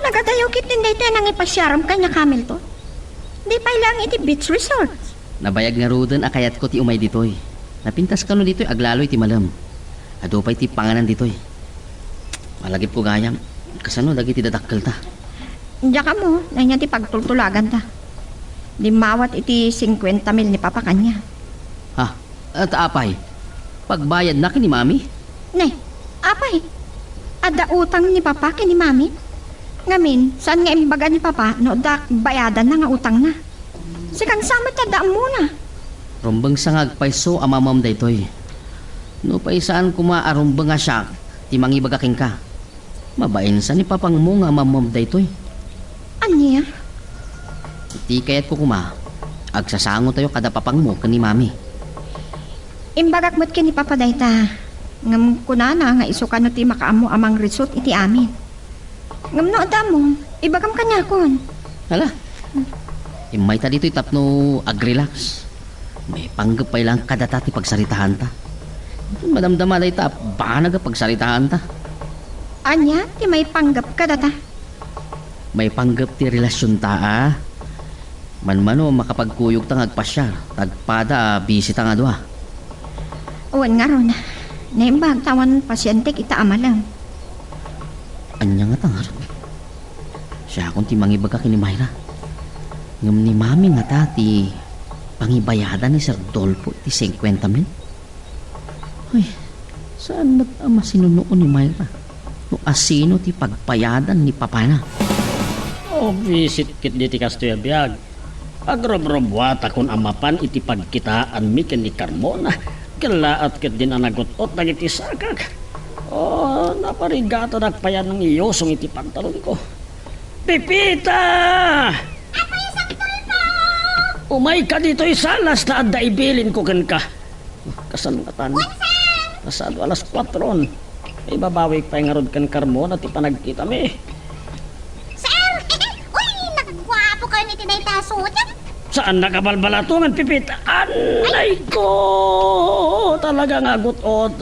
Nagadayo kitin dito nang ipasyaram kanya Hamilton. Di pa ilang iti beach resort. Nabayag nga rodan akayat ko ti umay ditoy. Napintas ka no ditoy aglaloy ti malam. Ado pa'y ti panganan ditoy. Malagip ko gayam. Kasano dagiti dadakkel ta. Diyan ka mo, na ti pagtultulagan ta. Di mawat iti 50,000 ni Papa kanya. Ha? At apay? Pagbayad na ni Mami? Ne, apay. Ada utang ni Papa kini Mami. Ngamin, saan nga imbaga ni Papa no dak bayadan na nga utang na. Sikang samot tadaan muna. Rumbang sangag paiso amamam daytoy. No paisaan kumaarumbang nga siya, ti mangibagaking ka. Mabain sa ni papang mo nga amamam daytoy. Anya? Iti kayat ko kuma, agsasango tayo kada papang mo kani Mami. Imbagak mo't kini Papa dayta. Ngam kunana nga iso ka no ti makaamo amang resort iti amin. Ngam no adamo, ibagam kanya kon. Hala. Imay ta dito itapno ag-relax. May panggap pa ilang kadata ti pagsaritahan ta. Madamdama na itap, baka nagapagsaritahan ta. Anya, ti may panggap ka data. May panggap ti relasyon ta ah. Manmano makapagkuyog ta ngagpasyar. Tagpada busy ta nga doa. Uwan nga ron. Naimbag tawan pasyente kita amalang. Anya nga tangar. Siya akong ti mangibaga kini Mayra. Ngam ni mami nga ta ti pangibayada ni Sir Dolpo ti 50,000. Ay, saan nag-ama sinunoon ni Mayra? No asino ti pagpayadan ni Papana? O visit kit di ti kastoy abiyag. Agrob-robwata kun amapan iti pagkitaan mi ken ni Carmona. Kalaat ket din anagot-ot dagiti sakak. O naparigata nagpayan ng iyosong iti pantalon ko. Pipita! Umay ka dito isalas na adda ibilin ko ken ka. Kasan nga tan? Kasado alas 4. Ay babawi pa nga rod kan Carmona ti panagkita mi. Sir! Uy, nagwapo kayo ni Tinay Taso. Saan nakabalbalatungan, Pipita? Anay ko! Talagang agot-ot.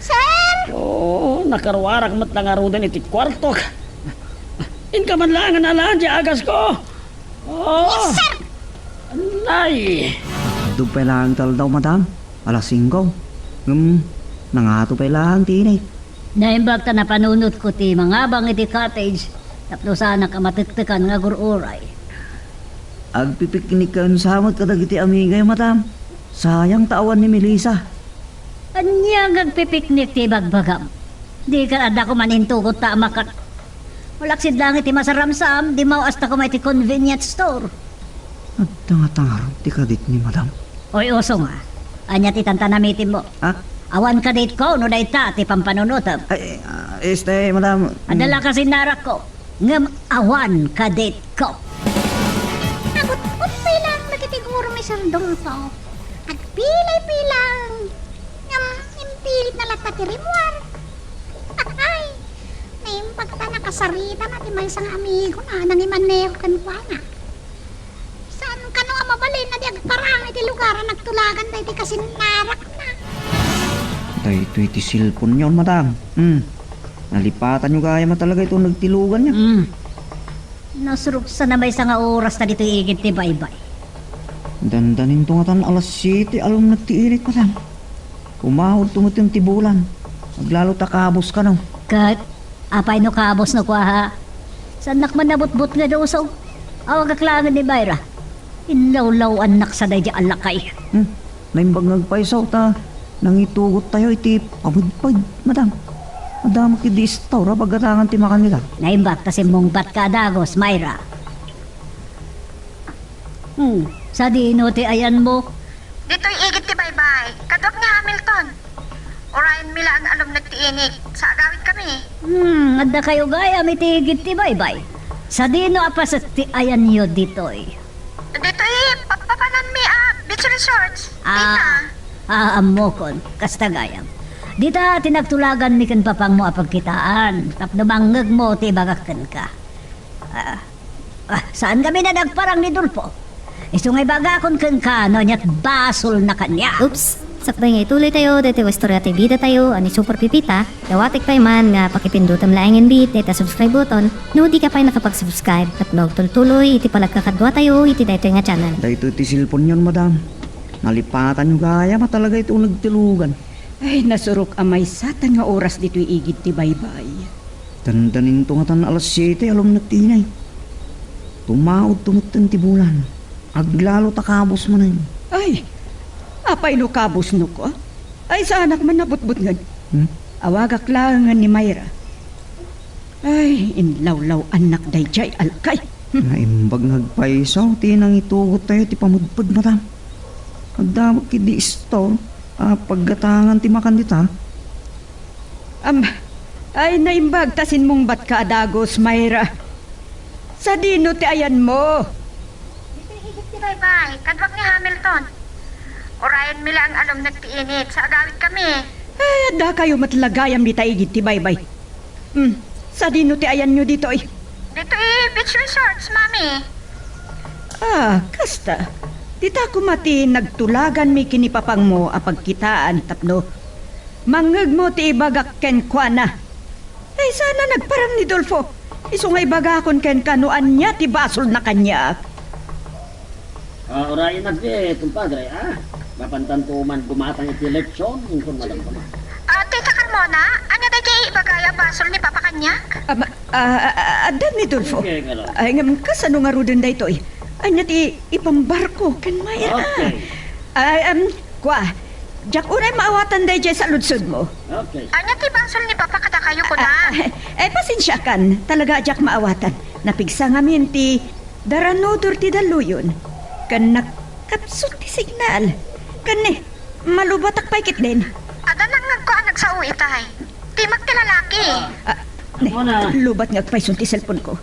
Sir! Oo, nakarwarak mat na nga rodan iti kwartok. Inka man lang ang alaan di agas ko. Oo. Yes, sir! Anay! Doon pa lang tal daw, madam. Alas 5. Nangato pa lang, tinay. Naimbag ta na panunot ko ti mga bang iti cottage. Tapno sana ka matiktikan nga gururay. Agpipiknikan samot kadag iti amigay, madam. Sayang tawan ni Melissa. Anya gagpipiknik ti bagbagam. Di ka ada ko manintugot ta makat. Malaksid lang iti masaramsam, di mawas ta ko may ti convenience store. At tangatangar, ti kadit ni madam. Oy oso nga, anya ti tantanamitin mo. Ha? Awan ka date ko, no day ta ti pampanunutab. Ay, madam. Adala kasi narak ko, ngam awan ka date ko. Agod-utpay lang nagitiguro may saldong Agpilay-pilang. Impilit na lang patirimuan. Ay, naimpagta nakasarita na ti may isang amigo na nangimaneho kanwana. Saan ka no mabalin na di agparang iti lugar nagtulagan tayo ti kasinarak na. Tay, iti silpon yun, madam. Nalipatan nyo kaya talaga ito nagtilugan niya. Nasuruksa na may nga oras na dito igit ti baybay. Dandanin tungatan alas 7, along nagtiirit, madam. Umahod tumot yung tibulan. Maglalo takabos ka no. Kat, apay no kabos no kwa ha. Sanak man nabutbut nga doso. Awag aklangan ni Mayra. Inlaw-law anak sa day di alakay. Naimbag nagpaisaw ta. Nangitugot tayo iti pamudpag, madam. Madam kidistaw ra pagkatangan ti makanila. Naimbak ta si mong bat ka dagos, Mayra. Sa dino ti ayan mo. Dito'y igit ti baybay. Kadok ni Hamilton. Orayan mila ang alom nagtiinig. Sa agawit kami. Adda kayo gaya may tigit ti baybay. Sa dino apas at ti ayan nyo dito'y. Dito'y papanan mi beach resorts. Aamokon, kasta gayam. Dita tinagtulagan mi kan papang mo apagkitaan. Tapno mangag mo ti bagakan ka. Saan kami na nagparang ni Dulpo? Isungay bagakon kan ka, no niya't basol na kanya. Oops! Sakbay nga ituloy tayo, dito Istorya TV bida tayo, ani Super Pipita. Dawatik pa man nga pakipindutam laing bit, dito subscribe button. No di ka pa nakapag-subscribe, at tuloy iti palagkakadwa tayo, iti dito nga channel. Dahito iti silpon yun, madam. Nalipatan nyo kaya matalaga ito nagtilugan. Ay, nasurok amay satan nga oras dito'y igit ti baybay. Dandanin tungatan alas 7, alom nagtinay. Tumaod tumutan ti bulan. Aglalo takabos man na. Ay, apay no kabos no ko. Ay, sa anak man nabutbut nga. Awagak lang nga ni Mayra. Ay, inlaw-law anak dayjay alkay. Naimbag nagpaisaw, tinang itugot tayo ti pamudpad, madam. Agdamag kidi store, paggatangan ti makandita. Ay, naimbag tasin mong bat ka adagos, Mayra. Sa dino ti ayan mo. Dito'y igit ti baybay. Kadwak ni Hamilton. Orayan mila ang alom nagtiinit. Sa agawit kami. Ay, ada kayo matlagayam di taigid ti baybay. Sa dino ti ayan nyo dito eh. Dito beach resorts, mami. Kasta. Dita ko mati nagtulagan mi kinipapang mo apagkitaan tapno. Mangeg mo ti ibagak ken kuana. Ay sana nagparang ni Dolfo. Isungay bagakon ken kanuan niya ti basol na kanya. Orayin na di, kumpadre, Mapantanto man gumatang iti leksyon, kung malam ko. Tita Carmona, anya da kay ibagaya basol ni Papa Kanyak? Adan ni Dolfo. Okay, galo. Ay ngam kasano nga rudon da ito eh. Anya ti ipambarko ken Maya. Okay. Kwa. Jak unay maawatan day sa ludsod mo. Okay. Anya ti basol ni Papa kada kayo ko na? Pasensya kan. Talaga jak maawatan. Napigsa nga ti daranodor ti daluyon. Kan nakapsot ti signal. Kan malubatak pa ikit din. Ada nang nagkuanag sa uitay. Ti magtilalaki. Muna. Lubat nga pa ti cellphone ko.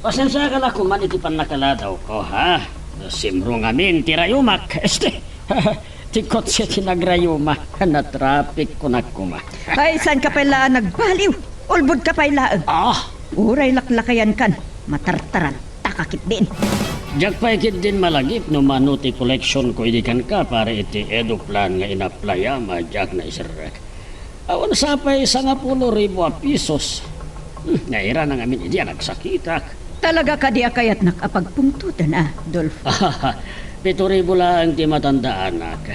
Pasensya ka na kuman iti panakaladaw ko, ha? Simro ngamin, tirayumak. Tikot siya tinagrayuma. Na-traffic ko na kuma. Ay, saan ka pala nagbaliw? Ulbod ka pala. Uray laklakayan kan. Matartaran. Takakit din. Jak pa ikit din malagip no manuti collection ko idikan ka para iti eduplan nga inaplayama jak na isirek. Awan sapay 10,000 pisos. Naira na ngamin idi nagsakitak. Talaga ka di akayat nakapagpungtutan Dolfo. 7,000 lang ti matandaan nak.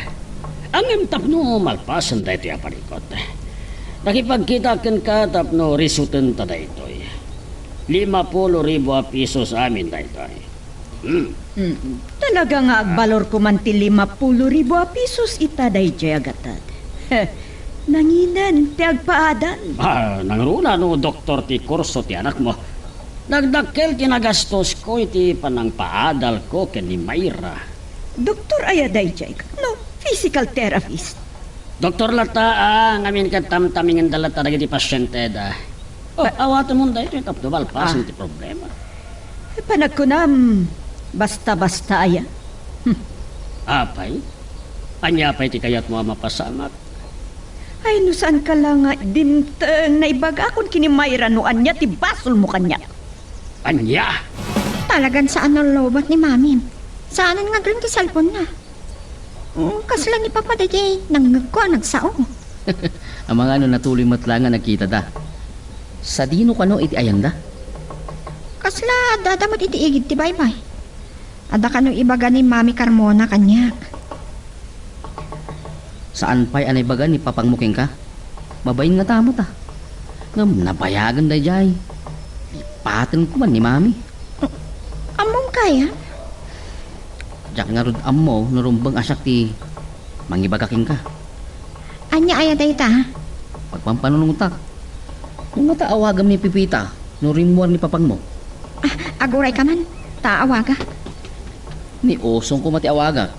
Ang imtapno malpasan tayo ti aparikot. Nakipagkita ken ka tapno risuten ta daytoy. 50,000 pisos amin daytoy. Talaga nga agbalor ko man ti 50,000 pisos itaday jay agatad. Nanginan ti agpaadan. Nangruna no doktor ti kurso ti anak mo. Nagdakkel kinagastos ko iti panangpaadal ko ken ni Mayra. Doktor ayaday jay no physical therapist. Doktor lata ngamin ka tamtaming ang dalata na iti pasyente da. Awatan mo dahil ito tapdo balpasan iti problema. Panagkunam basta-basta aya. Apay? Anyapay ti kayat mo mapasamak. Ay no saan ka lang nga dinteng na ibagakon kini Mayra no anya ti basol mo kanya. Anya? Talagan saan ang lobat ni Mami? Saanan nga green ti cellphone na? Kasla ni Papa Dajay, nanggagko nagsao. Ang mga natuloy matlangan nakita da. Sa dino kano iti ayanda? Kasla dadamat iti igid ti baybay. Ada kano ibaga ni Mami Carmona kanyak. Saan pa'y anay baga ni papangmuking ka? Babayin nga tamo ta. Ngam nabayagan da jay. Lipatin ko man ni Mami. Among kaya? Jak nga rod ammo nurumbang asak ti mangibagaking ka. Anya aya day ta? Pagpampanunong ta. Nung mataawagan ni Pipita, nurimuar ni papang mo. Aguray ka man, taawaga. Ni osong ko matiawaga.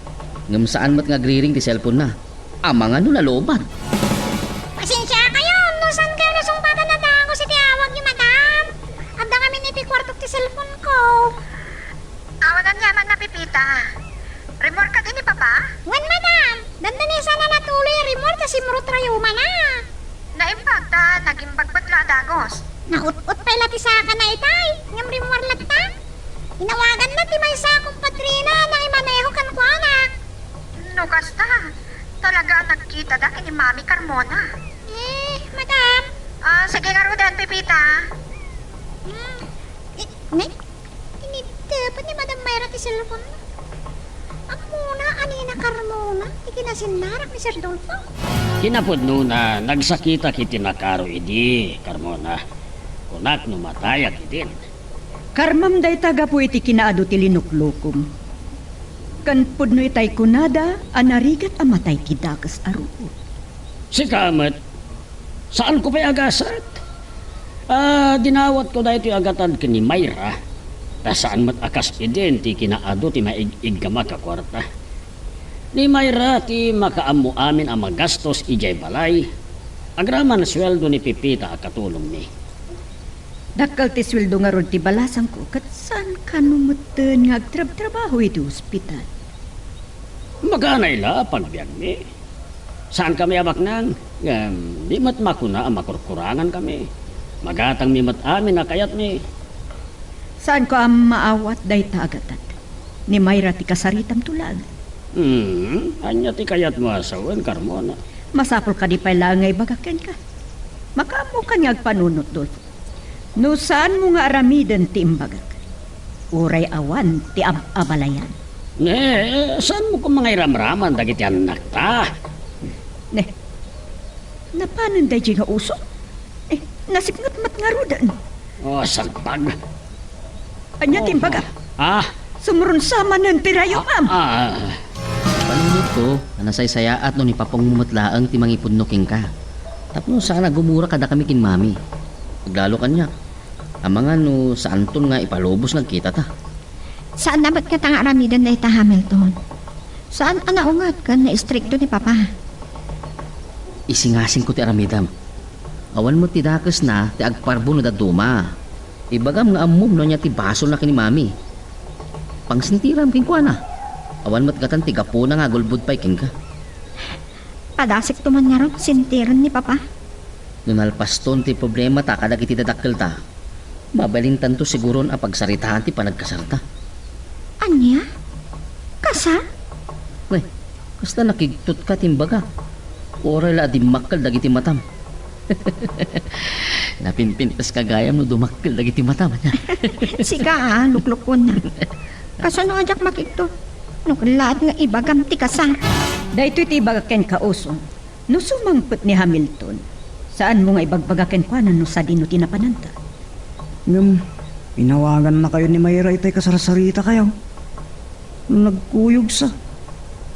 Ngam saan mat nga griring ti cellphone na. Amang ano naloban. Pasensya kayo, no saan kayo nasumpatan na tango si tiawag niyo, madam? Abda kami ni kwarto ti cellphone ko. Awanan yaman na Pipita. Remor ka din ni Papa? Wan, madam. Dandanisa na natuloy remor kasi murot rayuma na. Naimbagda, nagimbagbat la dagos. Nakut-ut pa ilati sa ka na itay. Ngam remor latta. Inawagan na ti may sa kumpatrina na imaneho kan ko anak. No, kasta. Talaga nagkita da kini Mami Carmona. Madam. Sige nga Rudan, Pipita. Dapat ni Madam Mayra ti cellphone. Muna, anina Carmona. Ikinasinarak ni Sir Dolfo. Kinapod na nagsakita kiti nakaro idi, Carmona. Kunak numatayag idin. Karmam day taga po iti kinaado ti linuklukum. Kan pudno itay kunada, anarigat amatay kidakas aro. Si Kamat, saan ko pa'y agasat? Dinawat ko na ito agatan kini Mayra. Saan mat akas idin ti kinaado ti maigigama ka kwarta. Ni Mayra ti makaamu amin ang magastos ijay balay. Agraman sweldo ni Pipita akatulong ni. Dakal ti sweldo nga rod ti balasang ko, kat saan ka numuten nga agtrab-trabaho iti ospital? Maganay la pagbiyan mi. Saan kami abaknan? Di mat makuna ang makurkurangan kami. Magatang mi mat amin na kayat mi. Saan ko ang maawat day tagatat? Ni Mayra ti kasaritam tulag. Anya ti kayat mo asawan, Carmona. Masapol ka di pa langay bagaken ka. Makamo ka niyag panunot dol. No saan mo nga aramidan ti imbagak? Uray awan ti abalayan. Saan mo kung mga iramraman dagiti anak ta? Napanan day nga uso? Nasikngat mat nga rudan. Salpag. Anya ti imbagak? Sumurun sama ng tirayo, ma'am. Panunod ko, na nasaysaya at no ni papang mumatlaang ti mangipudnoking ka. Tapno sana gumura kada kami kin mami. Paglalo kanya. Amangan no sa Anton nga ipalubos nagkita ta. Saan nabat ka tang aramidan na ita Hamilton? Saan anaungat ka na istrikto ni Papa? Isingasing ko ti aramidam. Awan mo ti dakas na ti agparbo no daduma. Ibagam nga amom no niya ti basol na kini mami. Pangsintiram king kwa na. Awan mo't gatan ti gapo na nga gulbud pa'y king ka. Padasik tuman nga ron, sintiran ni Papa. Nunalpaston ti problema ta kadag iti dadakkel ta. Mabalintan to siguron a pagsaritahan ti panagkasarta. Anya? Kasa? Kasta nakigtot ka timbaga. Oray la di makkal dagiti matam. Napinpintas kagayam no dumakkel dagiti matam. Sika lukluk ko na. Kaso no ajak makigto. No lahat nga ibagam ti kasa. Dahito iti ibagaken ka usong. No sumangput ni Hamilton. Saan mo nga ibagbagaken kwa na no sa dino tinapananta? Inawagan na kayo ni Mayra itay kasarasarita kayo. Nagkuyog sa.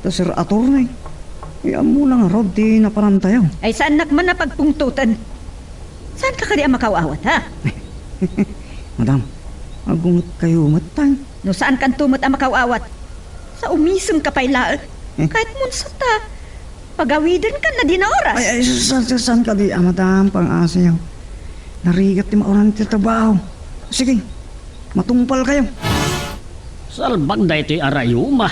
Ta sir attorney. Amo lang rod di naparantayo. Ay saan nakman na pagpungtutan? Saan ka kaya makawawat ha? Madam, agungot kayo matay. No saan kan tumot ang makawawat? Sa umisong kapayla. Kahit munsa ta. Pagawidan ka na di na oras. Ay, saan ka di, madam, pang-asayaw. Narigat di mauran ti trabaho. Sige, matungpal kayo. Salbag da ito'y arayuma.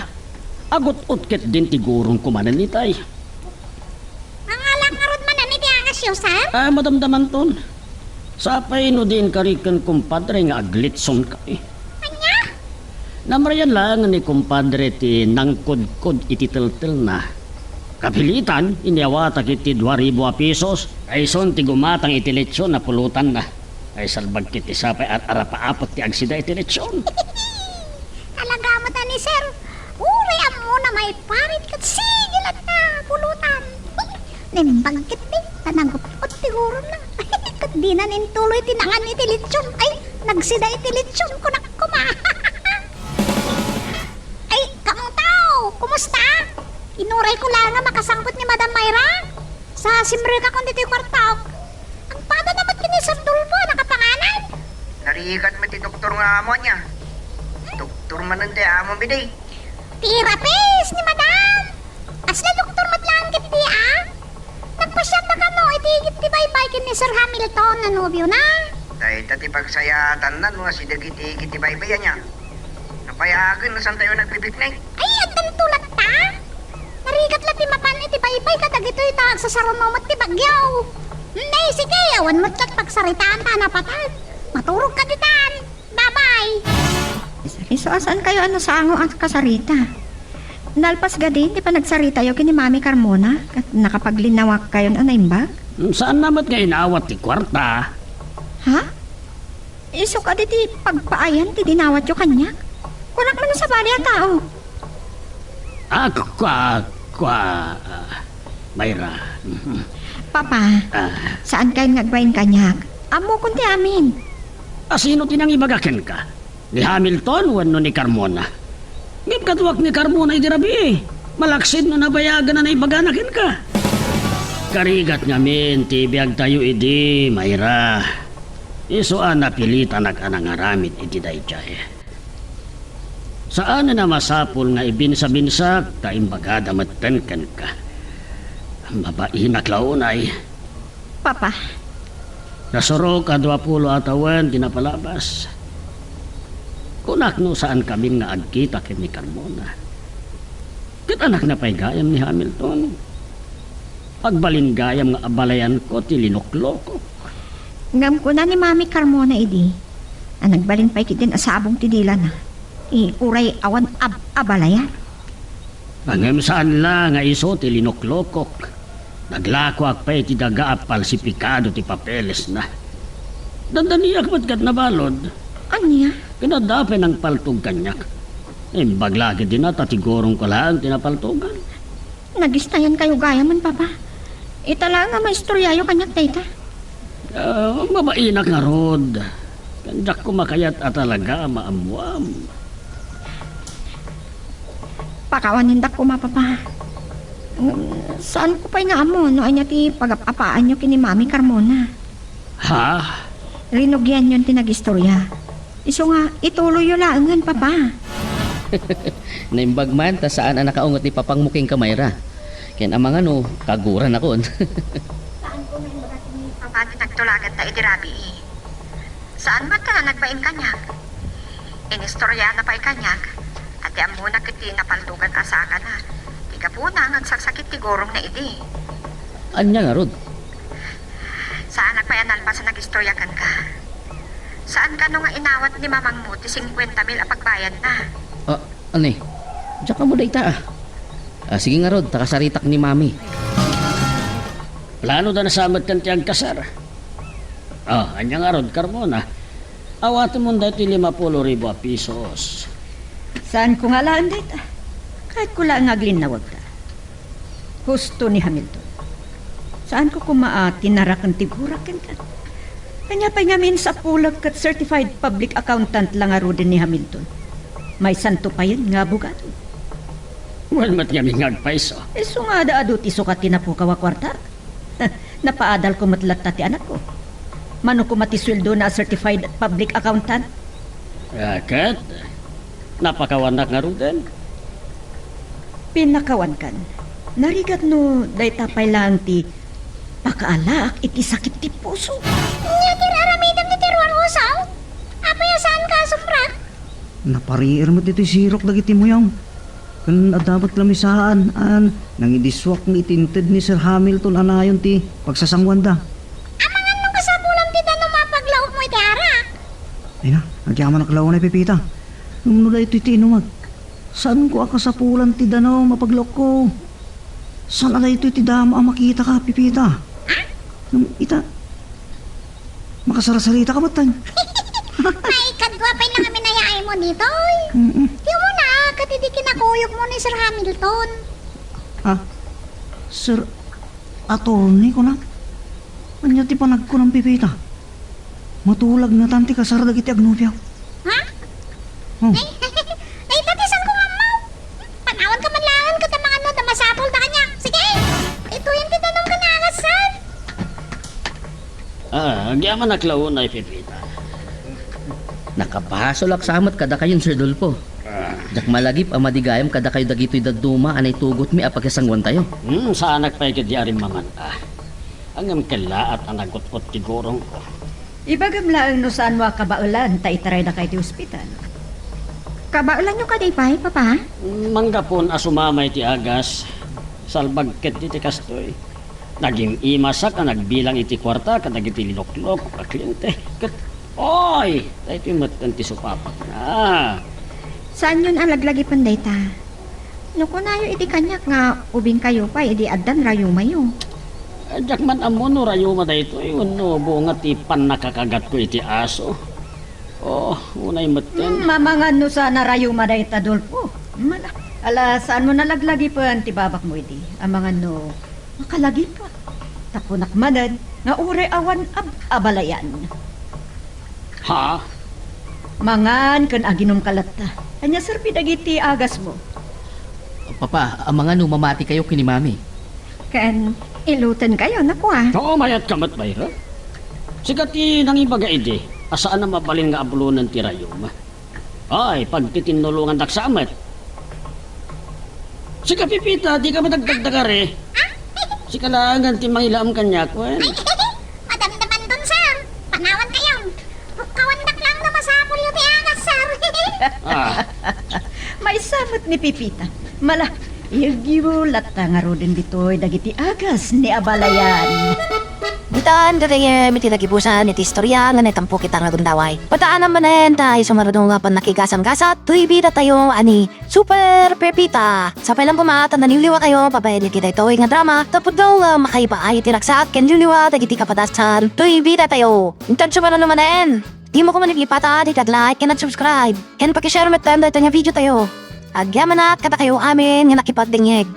Agot-utkit din ti gurong kumanan nitay. Nangalang arod man na ti angas yo, sir? Madamdaman ton. Sapay no din karikan kumpadre nga aglitson ka eh. Anya? Namrayan lang ni kumpadre ti nangkod-kod iti tel-tel na. Kapilitan, iniawata kiti 2,000 pesos. Ay son ti gumatang iti lechon na pulutan na. Ay salbag kiti sapay at arapaapot ti agsida iti lechon. Talaga mo ta ni sir. Uray mo na may parit kat sigilat na pulutan. Nimbagkit di. Tanagupot siguro na. Kat di na nintuloy tinangan iti lechon. Ay, nagsida iti lechon ko na kuma. Ay, kamong tao. Kumusta? Inuray ko lang nga makasangkot ni Madam Mayra. Sa simre ka kung dito yung kwartaw. Ang pada naman kinisang dulbo, nakapanganan. Narigat mo ti doktor nga amo niya. Doktor man ang amo biday. Tirapis ni Madam. Asla doktor matlangkit di Nagpasyat na ka no, itigit di bye-bye kin ni Sir Hamilton na nobyo na. Dahil tati pagsayatan na nga si dagiti-giti baybayan niya. Napayagan na saan tayo nagbibiknik. Ay, agdan tulad ta. Narigat lang ti mapan iti bye-bye katag ito'y tawag sa sarunumot ti bagyaw. Nay, sige, awan mo't kat pagsaritaan ta na patag. Maturog ka ditan. Bye-bye. So asan kayo sa ango ang kasarita? Nalpas gadi, di pa nagsarita yung kini Mami Carmona? At nakapaglinawak kayo na naimbag? Saan namat nga inawat ti kwarta? Ha? Iso ka di pagpaayan, ti dinawat yung kanya? Kunak man sa bali ang tao. Mayra. Papa, saan kayo nagbayin kanyak? Amo kunti amin. Sino tinang ibagaken ka? Ni Hamilton o ni Carmona? Ngip katuwak ni Carmona idirabi. Malaksid no nabayagan na ibaganakin ka. Karigat ngamin, tibiyag tayo idi, Mayra. Isuan na pilita nag-anangaramit iti dayjay. Saan na masapol nga ibinsa-binsa ka imbagada mattenken ka. Mabain na klaunay. Papa. Nasuro ka 20 atawan tinapalabas. Kunak no saan kami nga agkita kini Carmona. Kat anak na pay gayam ni Hamilton. Pagbalingayam nga abalayan ko ti linukloko. Ngam ko na ni Mami Carmona idi. Ang nagbalin pa ikit din asabong ti dila na. Uray awan abalayan. Angem saan la nga iso ti linuklokok. Naglakwak pa iti daga apal si pikado ti papeles na. Dandaniyak matkat na balod. Anya? Kinadape ng paltog kanyak. Baglagi din na tatigurong ko lang tinapaltugan. Nagistayan kayo gaya man, Papa. Itala nga maistoryayo kanyak, Tita. Mabainak nga rod. Kandak ko makayat at talaga maamuam. Pakawanindak ko, Papa. Saan ko pa'y nga amo no anya ti pagapapaan nyo kini Mami Carmona? Ha? Rinugyan yun tinagistorya. Iso nga, ituloy yun laangan, Papa. Naimbag man, ta saan ang nakaungot ni Papang Muking Kamayra. Ken amang ano, kaguran ako. Saan ko may mga pabati nagtulagan ta iti rabi Saan man ka nagbain kanyak? Inistorya na pa'y kanyak. At yan muna kiti napaldugan asaka na. Tiga po na ngagsasakit ti gorong na idi. Anya nga rod? Saan nagpayanal pa sa nagistorya kan ka? Saan ka nung inawat ni mamang mo ti 50,000 apagbayad na? Ano eh? Diyan ka mo da ita sige nga rod, takasaritak ni Mami. Plano da nasamat kan ti agkasar. Anya nga rod, Carmona. Awatin mo dahil 50,000 pesos. Saan ko nga laan dito? Kahit ko lang aglinawag ka. Husto ni Hamilton. Saan ko tinarakang tigurakan ka? Kanya pa ngamin sa pulag kat certified public accountant lang aro din ni Hamilton. May santo pa yun nga bugado. Well, mat kami ngagpaiso. Iso nga daado ti sukat na po kwarta. Napaadal ko matlatta ti anak ko. Mano ko matisweldo na certified public accountant? Kat, napakawanak nga ruden. Pinakawan kan. Narigat no, day tapay lang ti pakaalak iti sakit ti puso. Nya tiraramidam ni tiruan usaw? Apaya saan ka sumprak? Napariir mo dito sirok dagiti mo yung. Kan dapat lamisaan nang idiswak ng itinted ni Sir Hamilton anayon ti pagsasangwan da. Amangan nung kasapulam ti no mapaglaok mo iti arak. Ay na, nagyaman na kalaw na Pepita. Nung nula ito itinumag. Saan ko akasapulan ti danaw mapaglok ko? Saan ala ito ti dama ang makita ka, Pepita? Nung ita, makasarasalita ka batang. May kadwapay lang kami nayay mo dito. Di mo na, katiti kinakuyog mo ni Sir Hamilton. Sir, attorney ko na. Anya ti panag ko ng Pepita. Matulag na tanti kasaradag iti agnubyaw. Ha? Oh. Ay, tatisan ko nga mo. Panawan ka man langan ka mga no, masapol na kanya. Sige, ito yung titanong ka na agasan. Agyaman na klaw na ipipita. Nakapasolak samat kada kayon Sir Dolpo. Jak malagip ang madigayam kada kayo dagitoy daduma anay tugot mi apagkasangwan tayo. Saan nagpaikid di aring mamanta. Ang kala at anagot-ot tigurong ko. Ibagam lang no saan wa kabaulan ta itaray na kay ti ospital. Kabaulan nyo ka di pa, Papa? Manggapon asumamay ti agas. Salbagket iti kastoy. Naging imasak ang nagbilang iti kwarta kadag iti linuklok kakliyente. Oy! Tayo ito yung matan ti supapak na. Saan yun ang laglagi panday ta? Nuko na iti kanyak nga ubing kayo pa, edi adan rayo mayo. Adyak man amono rayo ma dayto no bunga ti pan nakakagat ko iti aso. Unay matan. Mamangan no sana rayo maday ta Dolpo. Ala, saan mo nalaglagi pa ti babak mo iti? Amangan no, makalagi pa. Tapunak manad, nga ure awan abalayan. Ha? Mangan kan aginom kalatta. Anya sir pidagiti agas mo. Papa, ang mga mamati kayo kini Mami. Kan ilutan kayo naku Oo, mayat kamat bayra. Sigati nang ibaga ide. Asaan na mabalin nga abulunan ti rayom. Ay, pagtitinulungan daksamat. Sika Pipita, di ka madagdagdagare. Sika langan ti mangilaam kanyak, wen. Madami naman dun, sir. Panawan kayo. Kawandak lang na masapol yung tiagas, sir. May samot ni Pipita. Mala, Ilgiwulat nga ro din dito'y dagiti agas ni abalayan. Bitaan dere miti nagibusan iti istorya nga netampo kita nga gundaway. Pataan naman tayo sumarunong nga panakigasam-gasat. Tuy bida tayo ani Super Pepita. Sa pailang pumatan naniliwa kayo pabayad kita ito nga drama. Tapos daw makaipaay tiraksak ken liliwa dagiti kapadasan. Tuy bida tayo. Intan sumarunong naman. Di mo ko manilipata di like ken subscribe. Ken pakishare met time dahil nga video tayo. Agyaman na kata kayo amin nga nakipagdingeg.